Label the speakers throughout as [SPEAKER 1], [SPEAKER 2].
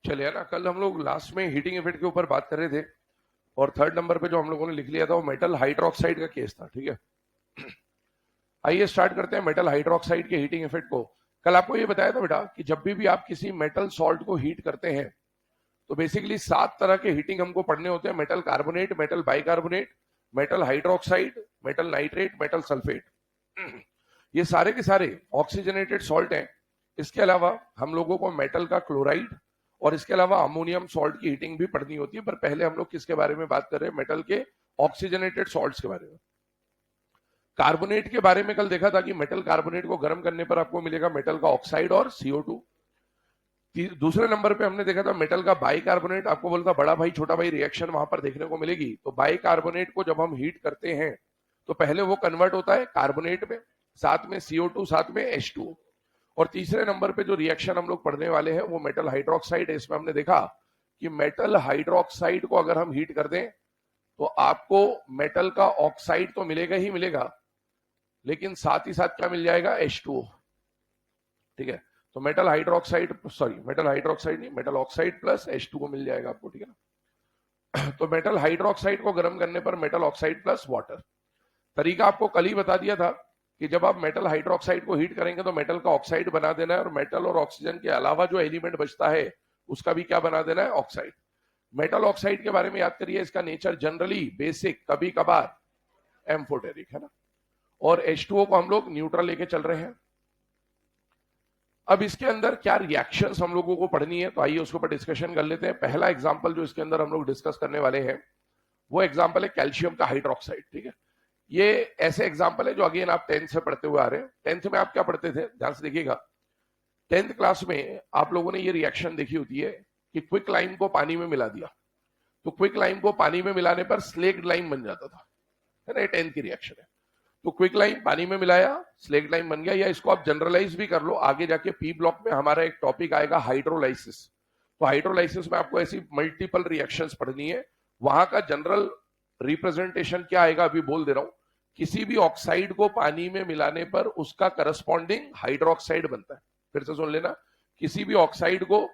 [SPEAKER 1] चलिए ना, कल हम लोग लास्ट में हीटिंग इफेक्ट के ऊपर बात कर रहे थे और थर्ड नंबर पे जो हम लोगों ने लिख लिया था वो मेटल हाइड्रोक्साइड का केस था। ठीक है, आइए स्टार्ट करते हैं मेटल हाइड्रोक्साइड के हीटिंग इफेक्ट को। कल आपको ये बताया था बेटा कि जब भी आप किसी मेटल सॉल्ट को हीट करते हैं तो बेसिकली 7 तरह के हीटिंग हमको पढ़ने होते हैं। Metal carbonate, metal bicarbonate, metal hydroxide, metal nitrate, metal sulphate. ये सारे के सारे ऑक्सीजनेटेड सॉल्ट हैं। इसके अलावा हम लोगों को मेटल का क्लोराइड और इसके अलावा अमोनियम सॉल्ट की हीटिंग भी पढ़नी होती है। पर पहले हम लोग किसके बारे में बात कर रहे हैं? मेटल के ऑक्सीजनेटेड सॉल्ट्स के बारे में। कार्बोनेट के बारे में कल देखा था कि मेटल कार्बोनेट को गर्म करने पर आपको मिलेगा मेटल का ऑक्साइड और CO2। दूसरे नंबर पे हमने देखा था मेटल का बाइकार्बोनेट। आपको बोलता बड़ा भाई छोटा भाई रिएक्शन वहां पर देखने को मिलेगी। तो बाइकार्बोनेट को जब हम हीट करते हैं तो पहले वो कन्वर्ट होता है कार्बोनेट में, साथ में CO2, साथ में H2O। और तीसरे नंबर पे जो रिएक्शन हम लोग पढ़ने वाले हैं वो मेटल हाइड्रोक्साइड है। इसमें हमने देखा कि मेटल हाइड्रोक्साइड को अगर हम हीट कर दें तो आपको मेटल का ऑक्साइड तो मिलेगा ही मिलेगा, लेकिन साथ ही साथ क्या मिल जाएगा? H2O। ठीक है, तो मेटल हाइड्रोक्साइड नहीं, मेटल ऑक्साइड प्लस H2O मिल जाएगा आपको। ठीक है ना, तो मेटल हाइड्रोक्साइड को गर्म करने पर मेटल ऑक्साइड प्लस वाटर। तरीका आपको कल ही बता दिया था कि जब आप मेटल हाइड्रोक्साइड को हीट करेंगे तो मेटल का ऑक्साइड बना देना है और मेटल और ऑक्सीजन के अलावा जो एलिमेंट बचता है उसका भी क्या बना देना है? ऑक्साइड। मेटल ऑक्साइड के बारे में याद करिए, इसका नेचर जनरली बेसिक, कभी कभार एम्फोटेरिक है ना, और H2O को हम लोग न्यूट्रल लेके चल रहे हैं। अब इसके अंदर क्या रिएक्शंस हम लोगों को पढ़नी है, तो आइए उसके ऊपर डिस्कशन कर लेते हैं। पहला एग्जांपल जो इसके अंदर हम लोग डिस्कस करने वाले हैं वो एग्जांपल है कैल्शियम का हाइड्रोक्साइड। ठीक है, ये ऐसे एग्जांपल है जो अगेन आप 10th से पढ़ते हुए आ रहे हैं। 10th में आप क्या पढ़ते थे? ध्यान से देखिएगा, 10th क्लास में आप लोगों ने ये रिएक्शन देखी होती है कि क्विक लाइम को पानी में मिला दिया तो क्विक लाइम को पानी में मिलाने पर स्लेक्ड लाइम बन जाता था, है ना। 10th की रिएक्शन है। तो क्विक लाइम पानी में मिलाया, स्लेक्ड लाइम बन गया। या इसको आप जनरलाइज भी कर लो, आगे जाके पी ब्लॉक में हमारा एक टॉपिक आएगा हाइड्रोलाइसिस। तो हाइड्रोलाइसिस में आपको ऐसी मल्टीपल रिएक्शंस पढ़नी है। वहां का जनरल रिप्रेजेंटेशन क्या आएगा अभी बोल दे रहा हूं। किसी भी ऑक्साइड को पानी में मिलाने पर उसका करस्पॉन्डिंग हाइड्रोक्साइड बनता है। फिर से सुन लेना, किसी भी ऑक्साइड को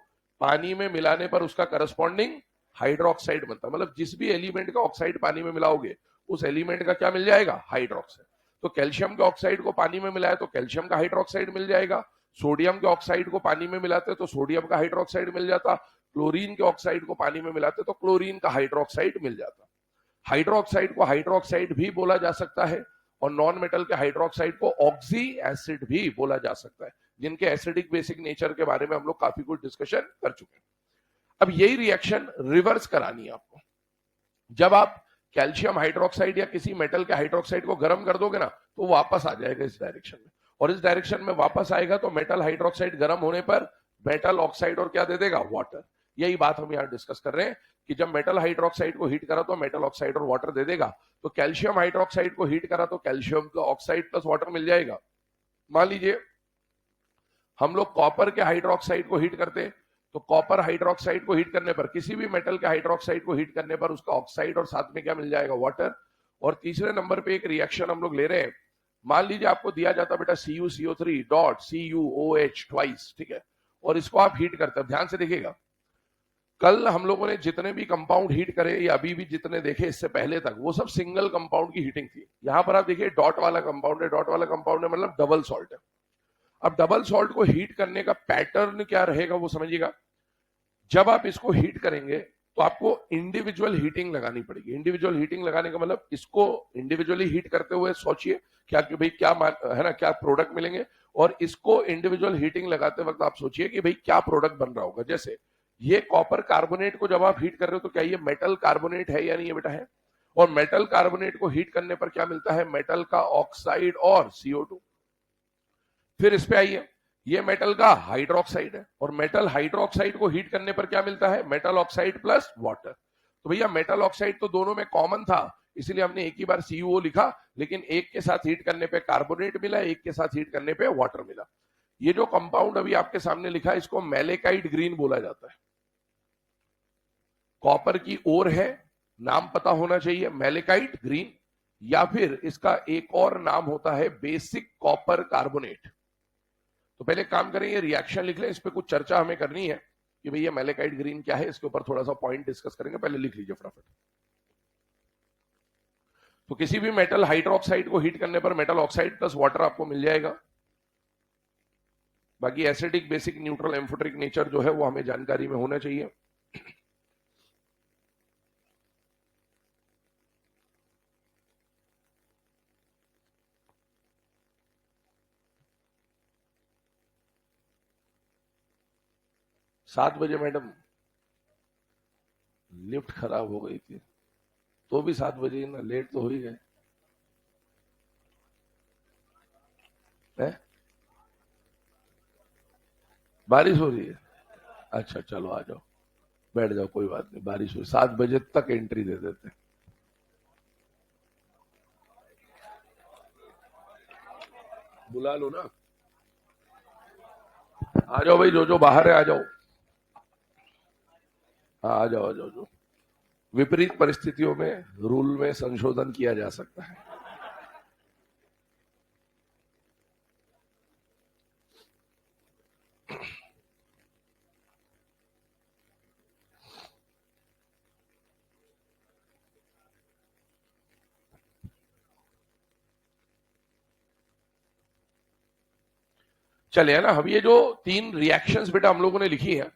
[SPEAKER 1] पानी में मिलाने पर उसका करस्पॉन्डिंग हाइड्रोक्साइड बनता है। मतलब जिस भी एलिमेंट का ऑक्साइड पानी में मिलाओगे उस एलिमेंट का क्या मिल जाएगा? हाइड्रोक्साइड। तो कैल्शियम के ऑक्साइड को पानी में मिलाया तो कैल्शियम का हाइड्रोक्साइड मिल जाएगा। सोडियम के ऑक्साइड को पानी में मिलाते तो सोडियम का हाइड्रोक्साइड मिल जाता। क्लोरीन के ऑक्साइड को पानी में मिलाते तो क्लोरीन का हाइड्रोक्साइड मिल जाता। हाइड्रोक्साइड को हाइड्रोक्साइड भी बोला जा सकता है और नॉन मेटल के हाइड्रोक्साइड को ऑक्सी एसिड भी बोला जा सकता है, जिनके एसिडिक बेसिक नेचर के बारे में हम लोग काफी कुछ डिस्कशन कर चुके हैं। अब यही रिएक्शन रिवर्स करानी है आपको। जब आप कैल्शियम हाइड्रोक्साइड या किसी मेटल के हाइड्रोक्साइड को गर्म कर दोगे ना तो वापस आ जाएगा इस डायरेक्शन में, और इस डायरेक्शन में वापस आएगा तो मेटल हाइड्रोक्साइड गर्म होने पर मेटल ऑक्साइड और क्या दे देगा? वाटर। यही बात हम यहां डिस्कस कर रहे हैं कि जब मेटल हाइड्रोक्साइड को हीट करा तो मेटल ऑक्साइड और वाटर दे देगा। तो कैल्शियम हाइड्रोक्साइड को हीट करा तो कैल्शियम का ऑक्साइड प्लस वाटर मिल जाएगा। मान लीजिए हम लोग कॉपर के हाइड्रोक्साइड को हीट करते हैं तो कॉपर हाइड्रोक्साइड को हीट करने पर, किसी भी मेटल के हाइड्रोक्साइड को हीट करने पर उसका ऑक्साइड और साथ में क्या मिल जाएगा? वाटर। और तीसरे नंबर पे एक रिएक्शन हम लोग ले रहे हैं। मान लीजिए आपको दिया जाता बेटा CuCO3 डॉट CuOH ट्वाइस, ठीक है, और इसको आप हीट करते हैं। ध्यान से देखिएगा, कल हम लोगों ने जितने भी कंपाउंड हीट करे या अभी भी जितने देखे इससे पहले तक, वो सब सिंगल कंपाउंड की हीटिंग थी। यहां पर आप देखिए डॉट वाला कंपाउंड है, डॉट वाला कंपाउंड है मतलब डबल सॉल्ट है। अब डबल सॉल्ट को हीट करने का पैटर्न क्या रहेगा वो समझिएगा। जब आप इसको हीट करेंगे तो आपको इंडिविजुअल हीटिंग लगानी पड़ेगी। इंडिविजुअल हीटिंग लगाने का मतलब इसको इंडिविजुअली हीट करते हुए सोचिए क्या कि भाई क्या है ना, क्या प्रोडक्ट मिलेंगे, और इसको इंडिविजुअल हीटिंग लगाते वक्त आप सोचिए कि भाई क्या प्रोडक्ट बन रहा होगा। जैसे ये कॉपर कार्बोनेट को जब आप हीट कर रहे हो तो क्या ये मेटल कार्बोनेट है या नहीं? ये बेटा है। और मेटल कार्बोनेट को हीट करने पर क्या मिलता है? मेटल का ऑक्साइड और CO2। फिर इस पे आइए, ये मेटल का हाइड्रोक्साइड है और मेटल हाइड्रोक्साइड को हीट करने पर क्या मिलता है? Metal oxide plus water. तो भैया मेटल ऑक्साइड तो दोनों में कॉमन था, इसलिए हमने एक ही बार CuO लिखा, लेकिन एक के साथ हीट करने पे कार्बोनेट मिला, एक के साथ हीट करने पे वाटर मिला। ये जो कंपाउंड अभी आपके सामने लिखा है इसको मैलेकाइट ग्रीन बोला जाता है। कॉपर की ओर है, नाम पता होना चाहिए मैलेकाइट ग्रीन, या फिर इसका एक और नाम होता है बेसिक कॉपर कार्बोनेट। तो पहले काम करें, ये रिएक्शन लिख लें, इस पे कुछ चर्चा हमें करनी है। कि भाई ये मैलेकाइट ग्रीन क्या है, इसके ऊपर थोड़ा सा पॉइंट डिस्कस करेंगे, पहले लिख लीजिए फटाफट। तो किसी भी मेटल हाइड्रोक्साइड को हीट करने पर मेटल ऑक्साइड प्लस वाटर आपको मिल जाएगा। बाकी acidic, basic, neutral, amphoteric nature जो है वो हमें जानकारी में होना चाहिए। 7 बजे मैडम लिफ्ट खराब हो गई थी, तो भी 7 बजे ना, लेट तो हो ही गए। बारिश हो रही है? अच्छा चलो आ जाओ, बैठ जाओ, कोई बात नहीं, बारिश हुई, 7 बजे तक एंट्री दे देते। बुला लो ना, आ जाओ भाई, जो बाहर है आ जाओ। हाँ आ जाओ, आ जाओ, जो विपरीत परिस्थितियों में रूल में संशोधन किया जा सकता है। चलिए ना, हम ये जो 3 रिएक्शंस बेटा हम लोगों ने लिखी है,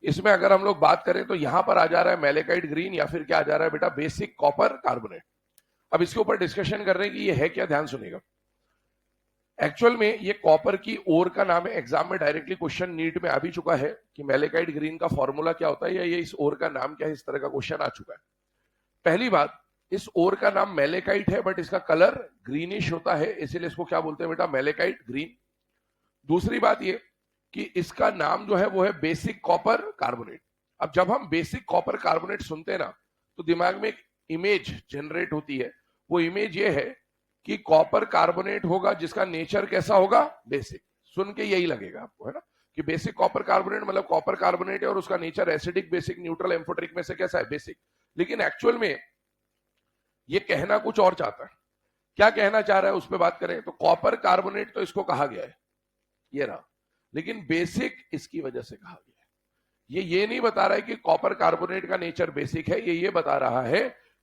[SPEAKER 1] इसमें अगर हम लोग बात करें तो यहां पर आ जा रहा है मैलेकाइट ग्रीन, या फिर क्या आ जा रहा है बेटा, बेसिक कॉपर कार्बोनेट। अब इसके ऊपर डिस्कशन कर रहे हैं कि ये है क्या, ध्यान सुनिएगा। एक्चुअल में ये कॉपर की ओर का नाम है, एग्जाम में डायरेक्टली क्वेश्चन नीट में आ भी चुका है कि मैलेकाइट ग्रीन का फॉर्मूला क्या होता है, या ये इस ओर का नाम क्या है, इस तरह का क्वेश्चन आ चुका है। पहली बात, इस ओर का नाम मैलेकाइट है, बट इसका कलर ग्रीनिश होता है, इसीलिए इसको क्या बोलते हैं बेटा, मैलेकाइट ग्रीन। दूसरी बात ये कि इसका नाम जो है वो है बेसिक कॉपर कार्बोनेट। अब जब हम बेसिक कॉपर कार्बोनेट सुनते हैं ना, तो दिमाग में एक इमेज जनरेट होती है। वो इमेज ये है कि कॉपर कार्बोनेट होगा जिसका नेचर कैसा होगा, बेसिक। सुन के यही लगेगा आपको, है ना, कि बेसिक कॉपर कार्बोनेट मतलब कॉपर कार्बोनेट है और उसका nature acidic, basic, neutral, amphoteric में से कैसा है, बेसिक। लेकिन एक्चुअल में ये कहना कुछ और चाहता है। क्या कहना चाह रहा है उस पर बात करें तो कॉपर कार्बोनेट तो इसको कहा गया है, ये रहा, लेकिन बेसिक इसकी वजह से कहा गया है। ये नहीं बता रहा है कि कॉपर कार्बोनेट का नेचर बेसिक है, ये बता रहा है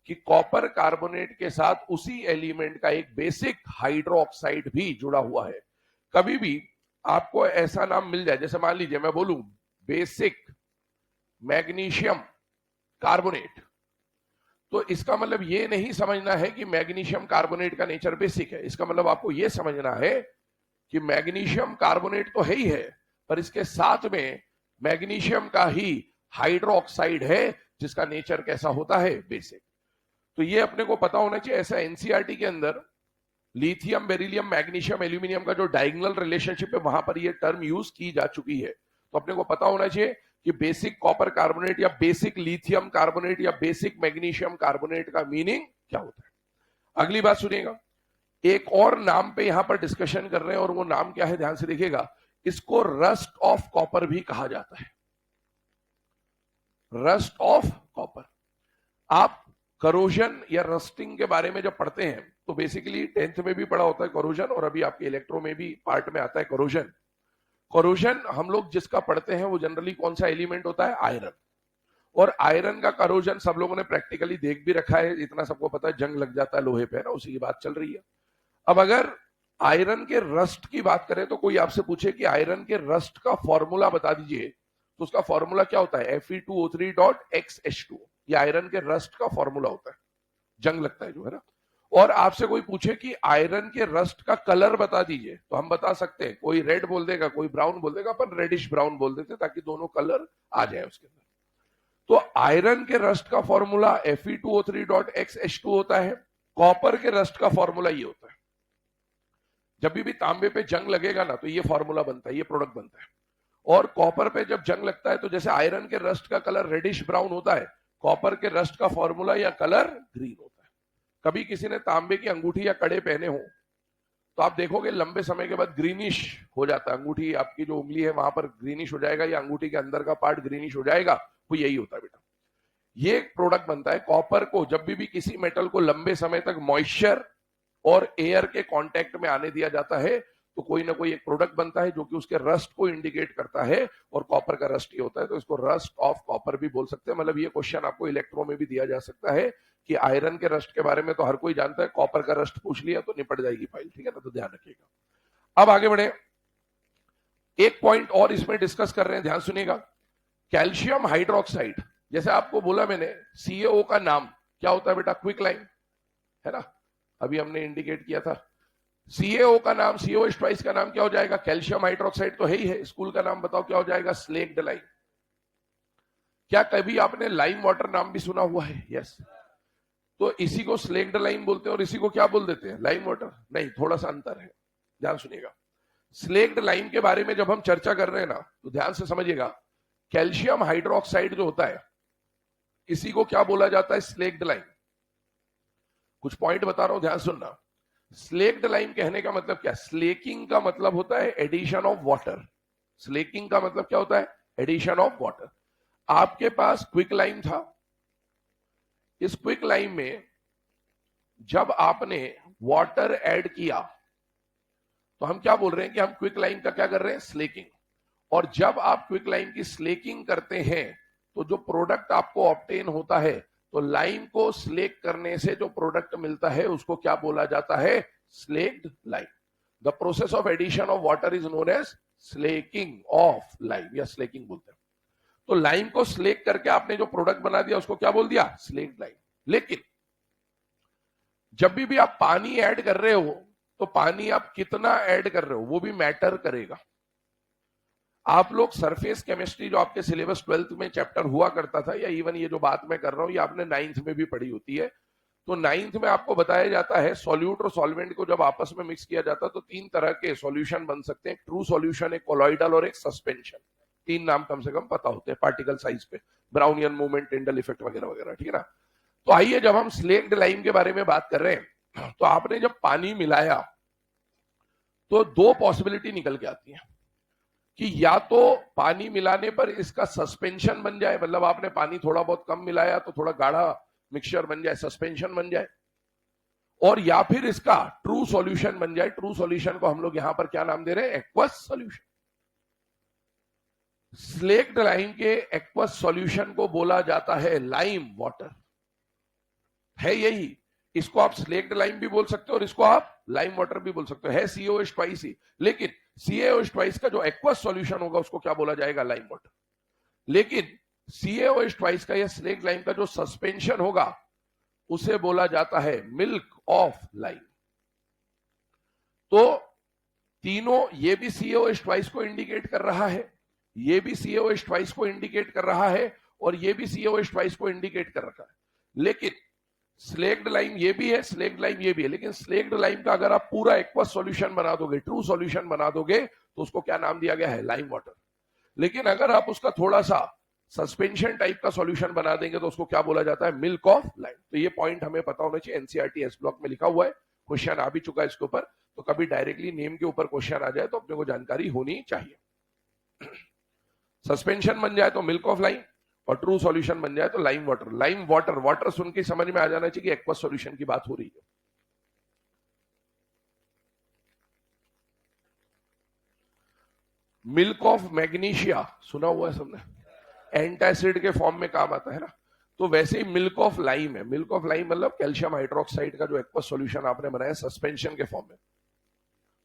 [SPEAKER 1] कि कॉपर कार्बोनेट के साथ उसी एलिमेंट का एक बेसिक हाइड्रोक्साइड भी जुड़ा हुआ है। कभी भी आपको ऐसा नाम मिल जाए, जैसे मान लीजिए मैं बोलूं बेसिक मैग्नीशियम कार्बोनेट, तो इसका मतलब ये नहीं समझना है कि मैग्नीशियम कार्बोनेट का नेचर बेसिक है। इसका मतलब आपको यह समझना है कि मैग्नीशियम कार्बोनेट तो है ही है, पर इसके साथ में मैग्नीशियम का ही हाइड्रोक्साइड है जिसका नेचर कैसा होता है, बेसिक। तो ये अपने को पता होना चाहिए। ऐसा एनसीईआरटी के अंदर लिथियम, बेरिलियम, मैग्नीशियम, एल्यूमिनियम का जो डायगोनल रिलेशनशिप है वहां पर ये टर्म यूज की जा चुकी है। तो अपने को पता होना चाहिए कि बेसिक कॉपर कार्बोनेट या बेसिक लिथियम कार्बोनेट या बेसिक मैग्नीशियम कार्बोनेट का मीनिंग क्या होता है। अगली बात सुनिएगा, एक और नाम पे यहां पर डिस्कशन कर रहे हैं, और वो नाम क्या है ध्यान से देखिएगा। इसको रस्ट ऑफ कॉपर भी कहा जाता है, रस्ट ऑफ कॉपर। आप करोजन या रस्टिंग के बारे में जब पढ़ते हैं तो बेसिकली 10th में भी पढ़ा होता है करोजन, और अभी आपके इलेक्ट्रो में भी पार्ट में आता है करोजन। करोजन हम लोग जिसका पढ़ते हैं वो जनरली कौन सा एलिमेंट होता है, आयरन। और आयरन का करोजन सब लोगों ने प्रैक्टिकली देख भी रखा है, इतना सबको पता है, जंग लग जाता है लोहे पे, ना, उसी की बात चल रही है। अब अगर आयरन के रस्ट की बात करें तो कोई आपसे पूछे कि आयरन के रस्ट का फॉर्मूला बता दीजिए, तो उसका फॉर्मूला क्या होता है, Fe2O3.XH2। ये आयरन के रस्ट का फॉर्मूला होता है, जंग लगता है जो, है ना। और आपसे कोई पूछे कि आयरन के रस्ट का कलर बता दीजिए, तो हम बता सकते हैं, कोई रेड बोल देगा, कोई ब्राउन बोल देगा, अपन रेडिश ब्राउन बोल देते ताकि दोनों कलर आ जाए उसके अंदर। तो आयरन के रस्ट का फॉर्मूला Fe2O3.XH2 होता है। कॉपर के रस्ट का फॉर्मूला ये होता है। जब भी तांबे पे जंग लगेगा ना तो ये फॉर्मूला बनता है, ये प्रोडक्ट बनता है। और कॉपर पे जब जंग लगता है तो जैसे आयरन के रस्ट का कलर रेडिश ब्राउन होता है, कॉपर के रस्ट का फॉर्मूला या कलर ग्रीन होता है। कभी किसी ने तांबे की अंगूठी या कड़े पहने हो तो आप देखोगे लंबे समय के बाद ग्रीनिश हो जाता है, अंगूठी आपकी जो उंगली है वहां पर ग्रीनिश हो जाएगा, या अंगूठी के अंदर का पार्ट ग्रीनिश हो जाएगा, वो यही होता है बेटा। ये प्रोडक्ट बनता है। कॉपर को जब भी किसी मेटल को लंबे समय तक मॉइस्चर और एयर के कांटेक्ट में आने दिया जाता है तो कोई ना कोई एक प्रोडक्ट बनता है जो कि उसके रस्ट को इंडिकेट करता है, और कॉपर का रस्ट ही होता है, तो इसको रस्ट ऑफ कॉपर भी बोल सकते हैं। मतलब ये क्वेश्चन आपको इलेक्ट्रो में भी दिया जा सकता है कि आयरन के रस्ट के बारे में तो हर कोई जानता है, कॉपर का रस्ट पूछ लिया तो निपट जाएगी फाइल, ठीक है ना, तो ध्यान रखिएगा। अब आगे बढ़े, एक पॉइंट और इसमें डिस्कस कर रहे हैं, ध्यान सुनिएगा। कैल्शियम हाइड्रोक्साइड, जैसे आपको बोला मैंने, CaO का नाम क्या होता है बेटा, क्विक लाइन, है ना, अभी हमने इंडिकेट किया था। CaO का नाम, COH ट्वाइस का नाम क्या हो जाएगा, कैल्शियम हाइड्रोक्साइड तो है ही है। स्कूल का नाम बताओ क्या हो जाएगा, स्लेक्ड लाइम। क्या कभी आपने लाइम वाटर नाम भी सुना हुआ है? यस। तो इसी को स्लेक्ड लाइम बोलते हैं और इसी को क्या बोल देते हैं, लाइम वाटर। नहीं, थोड़ा सा अंतर है, ध्यान सुनिएगा। स्लेक्ड लाइम के बारे में जब हम चर्चा कर रहे हैं ना, तो ध्यान से समझिएगा। कैल्शियम हाइड्रोक्साइड जो होता है, इसी को क्या बोला जाता है, स्लेक्ड लाइम। कुछ पॉइंट बता रहा हूं, ध्यान सुनना। स्लेक्ड लाइम कहने का मतलब क्या, स्लेकिंग का मतलब होता है एडिशन ऑफ वाटर। स्लेकिंग का मतलब क्या होता है, एडिशन ऑफ वाटर। आपके पास क्विक लाइम था, इस क्विक लाइम में जब आपने वाटर ऐड किया तो हम क्या बोल रहे हैं कि हम क्विक लाइम का क्या कर रहे हैं, स्लेकिंग। और जब आप क्विक लाइम की स्लेकिंग करते हैं तो जो प्रोडक्ट आपको ऑब्टेन होता है, तो लाइम को स्लेक करने से जो प्रोडक्ट मिलता है उसको क्या बोला जाता है, slaked lime. The process of addition of water is known as slaking of lime, या स्लेकिंग बोलते हैं। तो लाइम को स्लेक करके आपने जो प्रोडक्ट बना दिया उसको क्या बोल दिया, स्लेक्ड लाइम। लेकिन जब भी आप पानी ऐड कर रहे हो, तो पानी आप कितना ऐड कर रहे हो वो भी मैटर करेगा। आप लोग सरफेस केमिस्ट्री जो आपके सिलेबस 12th में चैप्टर हुआ करता था, या इवन ये जो बात मैं कर रहा हूं ये आपने 9th में भी पढ़ी होती है, तो 9th में आपको बताया जाता है सॉल्यूट और सॉल्वेंट को जब आपस में मिक्स किया जाता है तो 3 तरह के सॉल्यूशन बन सकते हैं, ट्रू सॉल्यूशन, एक कोलॉइडल और एक सस्पेंशन। 3 नाम कम से कम पता होते हैं पार्टिकल साइज पे, ब्राउनियन मूवमेंट, टिंडल इफेक्ट वगैरह वगैरह, ठीक है ना। तो आइए, जब हम स्लेक्ड लाइम के बारे में बात कर रहे हैं, तो आपने जब पानी मिलाया तो 2 पॉसिबिलिटी निकल के आती है कि या तो पानी मिलाने पर इसका सस्पेंशन बन जाए, मतलब आपने पानी थोड़ा बहुत कम मिलाया तो थोड़ा गाढ़ा मिक्सचर बन जाए, सस्पेंशन बन जाए, और या फिर इसका ट्रू सॉल्यूशन बन जाए। ट्रू सॉल्यूशन को हम लोग यहां पर क्या नाम दे रहे हैं, एक्वस सॉल्यूशन। स्लेक्ड लाइम के एक्वस सॉल्यूशन को बोला जाता है लाइम वाटर, है यही। इसको आप स्लेक्ड लाइम भी बोल सकते हो और इसको आप लाइम वाटर भी बोल सकते हो, है COH ट्वाइस ही। लेकिन CaOH ट्वाइस का जो एक्वस सॉल्यूशन होगा उसको क्या बोला जाएगा, लाइम वाटर। लेकिन CaOH ट्वाइस का या स्लेक्ड लाइम का जो सस्पेंशन होगा उसे बोला जाता है मिल्क ऑफ लाइम। तो तीनों, ये भी CaOH ट्वाइस को इंडिकेट कर रहा है, ये भी CaOH ट्वाइस को इंडिकेट कर रहा है, और ये भी CaOH ट्वाइस को इंडिकेट कर रहा है। लेकिन स्लेक्ड लाइम ये भी है, स्लेक्ड लाइम ये भी है, लेकिन स्लेक्ड लाइम का अगर आप पूरा एक्वस सॉल्यूशन बना दोगे, ट्रू सॉल्यूशन बना दोगे, तो उसको क्या नाम दिया गया है, लाइम वाटर। लेकिन अगर आप उसका थोड़ा सा सस्पेंशन टाइप का सॉल्यूशन बना देंगे तो उसको क्या बोला जाता है, मिल्क ऑफ लाइम। तो ये पॉइंट हमें पता होना चाहिए, एनसीईआरटी एस ब्लॉक में लिखा हुआ है, क्वेश्चन आ भी चुका है इसके ऊपर। तो कभी डायरेक्टली नेम के ऊपर क्वेश्चन आ जाए तो अपने को जानकारी होनी चाहिए। सस्पेंशन बन जाए तो मिल्क ऑफ लाइम, और ट्रू सॉल्यूशन बन जाए तो lime water. Lime water, water सुन के समझ में आ जाना चाहिए कि एक्वस सॉल्यूशन की बात हो रही है। मिल्क ऑफ मैग्नीशिया सुना हुआ है सबने, एंटासिड के फॉर्म में काम आता है ना। तो वैसे ही मिल्क ऑफ लाइम है। मिल्क ऑफ लाइम मतलब कैल्शियम हाइड्रोक्साइड का जो एक्वस सॉल्यूशन आपने बनाया सस्पेंशन के फॉर्म में।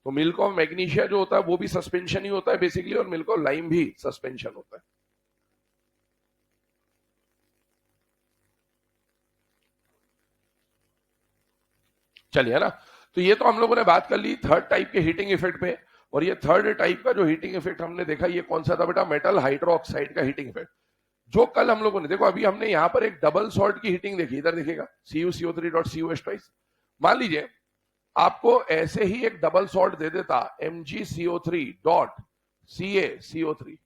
[SPEAKER 1] तो मिल्क ऑफ मैग्नीशिया जो होता है वो भी सस्पेंशन ही होता है बेसिकली, और मिल्क ऑफ लाइम भी सस्पेंशन होता है। चलिए, है ना। तो ये तो हम लोगों ने बात कर ली थर्ड टाइप के हीटिंग इफेक्ट पे। और ये थर्ड टाइप का जो हीटिंग इफेक्ट हमने देखा, ये कौन सा था बेटा, मेटल हाइड्रोक्साइड का हीटिंग इफेक्ट। जो कल हम लोगों ने देखो, अभी हमने यहां पर एक डबल सॉल्ट की हीटिंग देखी, इधर देखिएगा CuCO3.COH ट्वाइस। मान लीजिए आपको ऐसे ही एक डबल सॉल्ट दे देता MgCO3.CaCO3,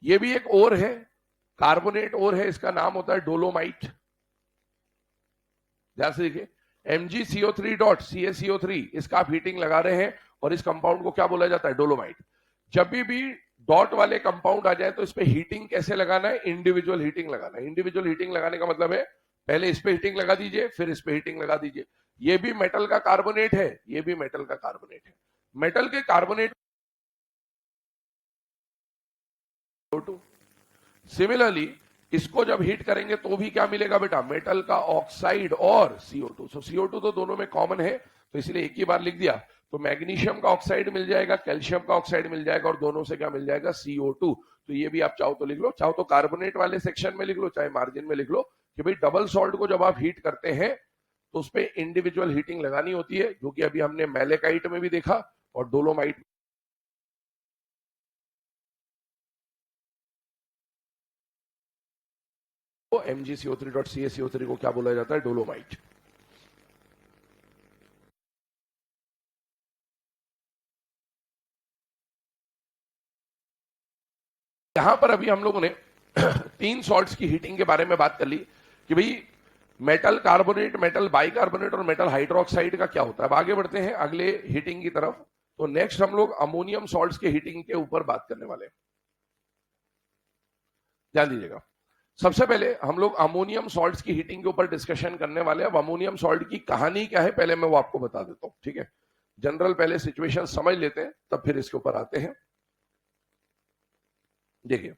[SPEAKER 1] ये भी एक ओर है, कार्बोनेट ओर है, इसका नाम होता है डोलोमाइट। ध्यान से देखिए, MgCO3.CaCO3, इसका आप हीटिंग लगा रहे हैं और इस कंपाउंड को क्या बोला जाता है, डोलोमाइट। जब भी डॉट वाले कंपाउंड आ जाए तो इस पे हीटिंग कैसे लगाना है, इंडिविजुअल हीटिंग लगाना है। इंडिविजुअल हीटिंग लगाने का मतलब है पहले इस पे हीटिंग लगा दीजिए, फिर इस पे हीटिंग लगा दीजिए। ये भी मेटल का कार्बोनेट है, ये भी मेटल का कार्बोनेट है। मेटल के कार्बोनेट CO2। सिमिलरली इसको जब हीट करेंगे तो भी क्या मिलेगा बेटा, मेटल का ऑक्साइड और CO2। सो CO2 तो दोनों में कॉमन है, तो इसलिए एक ही बार लिख दिया। तो मैग्नीशियम का ऑक्साइड मिल जाएगा, कैल्शियम का ऑक्साइड मिल जाएगा, और दोनों से क्या मिल जाएगा, CO2। तो ये भी आप चाहो तो लिख लो, चाहो तो कार्बोनेट वाले सेक्शन में लिख लो, चाहे मार्जिन में लिख लो कि भाई डबल सॉल्ट को जब आप हीट करते हैं तो उस पर इंडिविजुअल हीटिंग लगानी होती है, जो कि अभी हमने मैलेकाइट में भी देखा और डोलोमाइट। MgCO3.CaCO3 को क्या बोला जाता है, डोलोमाइट। यहां पर अभी हम लोगों ने 3 सॉल्ट्स की हीटिंग के बारे में बात कर ली कि भाई मेटल कार्बोनेट, मेटल बाइकार्बोनेट और मेटल हाइड्रोक्साइड का क्या होता है। अब आगे बढ़ते हैं अगले हीटिंग की तरफ। तो नेक्स्ट हम लोग अमोनियम सॉल्ट्स के हीटिंग के ऊपर बात करने वाले हैं। ध्यान दीजिएगा, सबसे पहले हम लोग अमोनियम सॉल्ट्स की हीटिंग के ऊपर डिस्कशन करने वाले हैं। अब अमोनियम सॉल्ट की कहानी क्या है पहले मैं वो आपको बता देता हूं, ठीक है। जनरल पहले सिचुएशन समझ लेते हैं, तब फिर इसके ऊपर आते हैं। देखिए,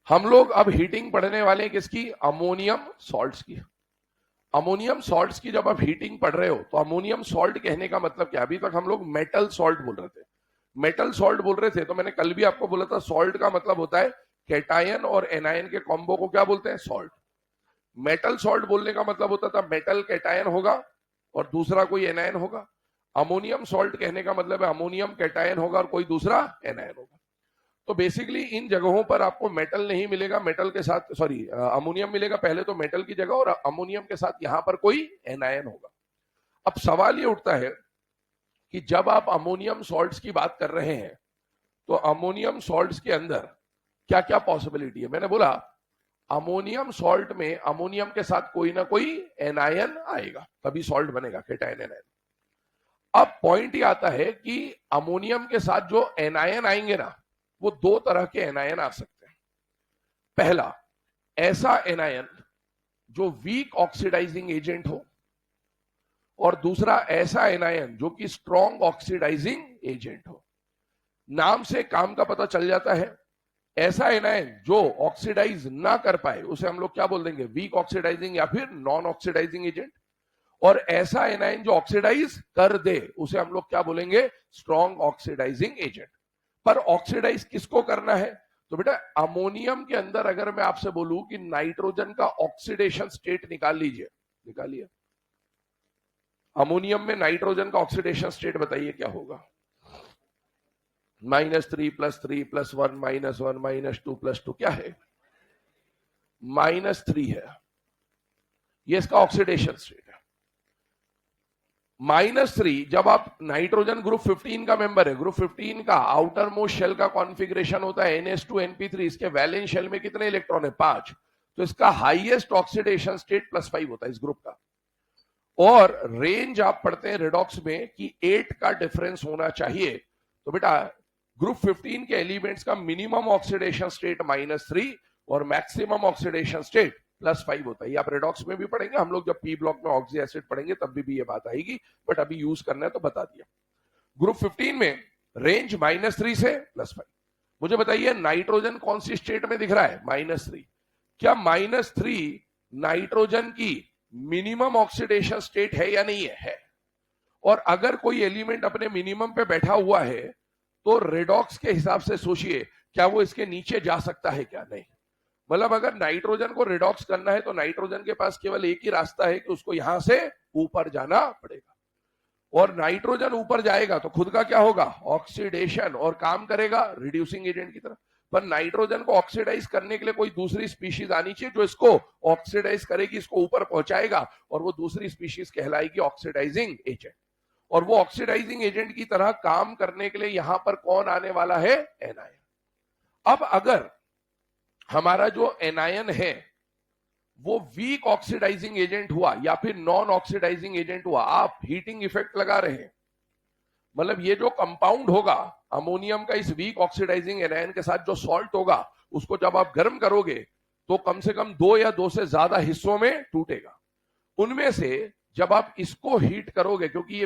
[SPEAKER 1] हम लोग अब हीटिंग पढ़ने वाले हैं किसकी, अमोनियम सॉल्ट्स की। अमोनियम सॉल्ट्स की जब आप हीटिंग पढ़ रहे हो तो अमोनियम सॉल्ट कहने का मतलब क्या, अभी तक हम लोग मेटल सॉल्ट बोल रहे थे, मेटल सॉल्ट बोल रहे थे। तो मैंने कल भी आपको बोला था सॉल्ट का मतलब होता है कैटायन और एनायन के कॉम्बो को क्या बोलते हैं, सॉल्ट। मेटल सॉल्ट बोलने का मतलब होता था मेटल कैटायन होगा और दूसरा कोई एनायन होगा। अमोनियम सॉल्ट कहने का मतलब है अमोनियम कैटायन होगा और कोई दूसरा एनायन होगा। तो बेसिकली इन जगहों पर आपको मेटल नहीं मिलेगा, मेटल के साथ अमोनियम मिलेगा पहले तो मेटल की जगह, और अमोनियम के साथ यहां पर कोई एनायन होगा। अब सवाल ये उठता है कि जब आप अमोनियम सॉल्ट्स की बात कर रहे हैं तो अमोनियम सॉल्ट्स के अंदर क्या क्या पॉसिबिलिटी है। मैंने बोला अमोनियम सॉल्ट में अमोनियम के साथ कोई ना कोई एनायन आएगा, तभी सॉल्ट बनेगा, कैटायन एनायन। अब पॉइंट ये आता है कि अमोनियम के साथ जो एनायन आएंगे ना, वो 2 तरह के एनायन आ सकते हैं। पहला, ऐसा एनायन जो वीक ऑक्सीडाइजिंग एजेंट हो, और दूसरा ऐसा एनायन जो कि स्ट्रॉन्ग ऑक्सीडाइजिंग एजेंट हो। नाम से काम का पता चल जाता है। ऐसा एनायन जो ऑक्सीडाइज ना कर पाए उसे हम लोग क्या बोल देंगे, वीक ऑक्सीडाइजिंग या फिर नॉन ऑक्सीडाइजिंग एजेंट। और ऐसा एनायन जो ऑक्सीडाइज कर दे उसे हम लोग क्या बोलेंगे, स्ट्रॉन्ग ऑक्सीडाइजिंग एजेंट। पर ऑक्सीडाइज किसको करना है, तो बेटा अमोनियम के अंदर अगर मैं आपसे बोलूं कि नाइट्रोजन का ऑक्सीडेशन स्टेट निकाल लीजिए, निकालिए। अमोनियम में नाइट्रोजन का ऑक्सीडेशन स्टेट बताइए क्या होगा, -3 +3 +1 -1 -2 +2 क्या है, -3 है। ये इसका ऑक्सीडेशन स्टेट है। -3 जब आप नाइट्रोजन ग्रुप 15 का मेंबर है, ग्रुप 15 का आउटर मोस्ट शेल का कॉन्फ़िगरेशन होता है NH2 NP3, इसके वैलेंस शेल में कितने इलेक्ट्रॉन है, 5। तो इसका हाईएस्ट ऑक्सीडेशन स्टेट +5 होता है इस ग्रुप का। और रेंज आप पढ़ते हैं रेडॉक्स में कि 8 का डिफरेंस होना चाहिए। तो बेटा ग्रुप 15 के एलिमेंट्स का मिनिमम ऑक्सीडेशन स्टेट -3 और मैक्सिमम ऑक्सीडेशन स्टेट +5 होता है। ये आप रेडॉक्स में भी पढ़ेंगे, हम लोग जब पी ब्लॉक में ऑक्सी एसिड पढ़ेंगे तब भी ये बात आएगी, बट अभी यूज करना है तो बता दिया। ग्रुप 15 में रेंज -3 से +5। मुझे बताइए नाइट्रोजन कौन सी स्टेट में दिख रहा है, -3। क्या -3 नाइट्रोजन की मिनिमम ऑक्सीडेशन स्टेट है या नहीं है? और अगर कोई एलिमेंट अपने मिनिमम पे बैठा हुआ है तो रेडॉक्स के हिसाब से सोचिए क्या वो इसके नीचे जा सकता है क्या, नहीं। मतलब अगर नाइट्रोजन को रिडॉक्स करना है तो नाइट्रोजन के पास केवल एक ही रास्ता है कि उसको यहां से ऊपर जाना पड़ेगा। और नाइट्रोजन ऊपर जाएगा तो खुद का क्या होगा, ऑक्सीडेशन, और काम करेगा रिड्यूसिंग एजेंट की तरह। पर नाइट्रोजन को ऑक्सीडाइज करने के लिए कोई दूसरी स्पीशीज आनी चाहिए जो इसको ऑक्सीडाइज करेगी, इसको ऊपर पहुंचाएगा, और वो दूसरी स्पीशीज कहलाएगी ऑक्सीडाइजिंग एजेंट। और वो ऑक्सीडाइजिंग एजेंट की तरह काम करने के लिए यहां पर कौन आने वाला है, एनायन। अब अगर हमारा जो एनायन है वो वीक ऑक्सीडाइजिंग एजेंट हुआ या फिर नॉन ऑक्सीडाइजिंग एजेंट हुआ, आप हीटिंग इफेक्ट लगा रहे हैं, मतलब ये जो कंपाउंड होगा अमोनियम का इस वीक ऑक्सीडाइजिंग एनायन के साथ जो सॉल्ट होगा, उसको जब आप गर्म करोगे तो कम से कम 2 या 2 से ज्यादा हिस्सों में टूटेगा। उनमें से जब आप इसको हीट करोगे, क्योंकि ये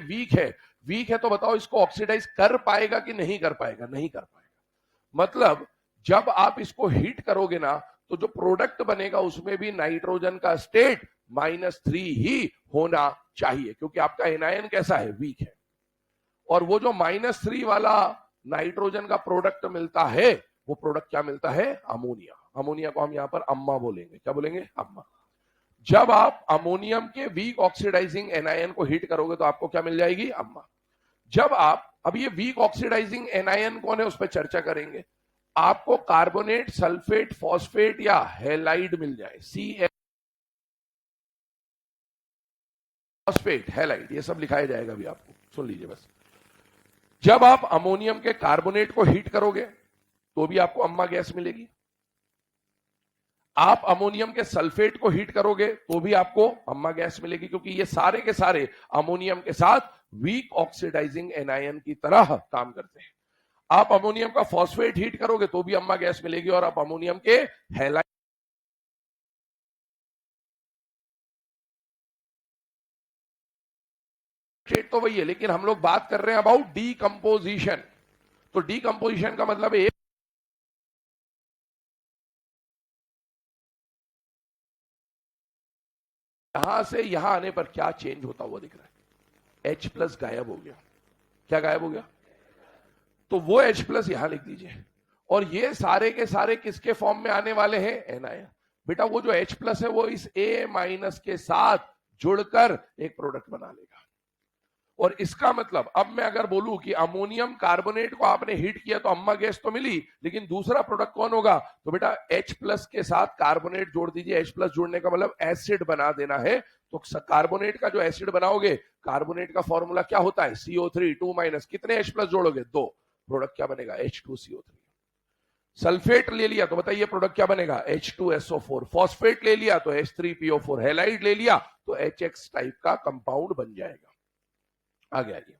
[SPEAKER 1] वीक है तो बताओ इसको ऑक्सीडाइज कर पाएगा कि नहीं कर पाएगा? नहीं कर पाएगा। मतलब जब आप इसको हीट करोगे ना, तो जो प्रोडक्ट बनेगा उसमें भी नाइट्रोजन का स्टेट -3 ही होना चाहिए, क्योंकि आपका एनायन कैसा है? वीक है। और वो जो -3 वाला नाइट्रोजन का प्रोडक्ट मिलता है, वो प्रोडक्ट क्या मिलता है? अमोनिया। अमोनिया को हम यहां पर अम्मा बोलेंगे। क्या बोलेंगे? अम्मा। जब आप अमोनियम के वीक ऑक्सीडाइजिंग एनायन को हीट करोगे तो आपको क्या मिल जाएगी? अम्मा। जब आप, अब ये वीक ऑक्सीडाइजिंग एनायन कौन है उस पर चर्चा करेंगे। आपको कार्बोनेट, सल्फेट, फॉस्फेट या हैलाइड मिल जाए, फॉस्फेट, हैलाइड, ये सब लिखाया जाएगा अभी आपको, सुन लीजिए बस। जब आप अमोनियम के कार्बोनेट को हीट करोगे तो भी आपको अम्मा गैस मिलेगी। आप अमोनियम के सल्फेट को हीट करोगे तो भी आपको अम्मा गैस मिलेगी, क्योंकि ये सारे के सारे अमोनियम के साथ वीक ऑक्सीडाइजिंग एनायन की तरह काम करते हैं। आप अमोनियम का फॉस्फेट हीट करोगे तो भी अम्मा गैस मिलेगी, और आप अमोनियम के हैलाइड तो वही है, लेकिन हम लोग बात कर रहे हैं अबाउट डीकंपोजिशन। तो डीकंपोजिशन का मतलब है यहां से यहां आने पर क्या चेंज होता हुआ दिख रहा है? H+ गायब हो गया। क्या गायब हो गया? तो वो H+ यहां लिख दीजिए। और ये सारे के सारे किसके फॉर्म में आने वाले हैं? एनायन। बेटा वो जो H+ है वो इस A- के साथ जुड़कर एक प्रोडक्ट बना लेगा। और इसका मतलब, अब मैं अगर बोलूं कि अमोनियम कार्बोनेट को आपने हीट किया तो अम्मा गैस तो मिली, लेकिन दूसरा प्रोडक्ट कौन होगा? तो बेटा H+ के साथ कार्बोनेट जोड़ दीजिए। H+ जोड़ने का मतलब एसिड बना देना है। तो कार्बोनेट का जो एसिड बनाओगे, कार्बोनेट का फॉर्मूला क्या होता है? CO3 2-। कितने H+ जोड़ोगे? 2। प्रोडक्ट क्या बनेगा? H2CO3। सल्फेट ले लिया तो बताइए प्रोडक्ट क्या बनेगा? H2SO4। फॉस्फेट ले लिया तो H3PO4। हैलाइड ले लिया तो HX टाइप का कंपाउंड बन जाएगा। आगे आइए।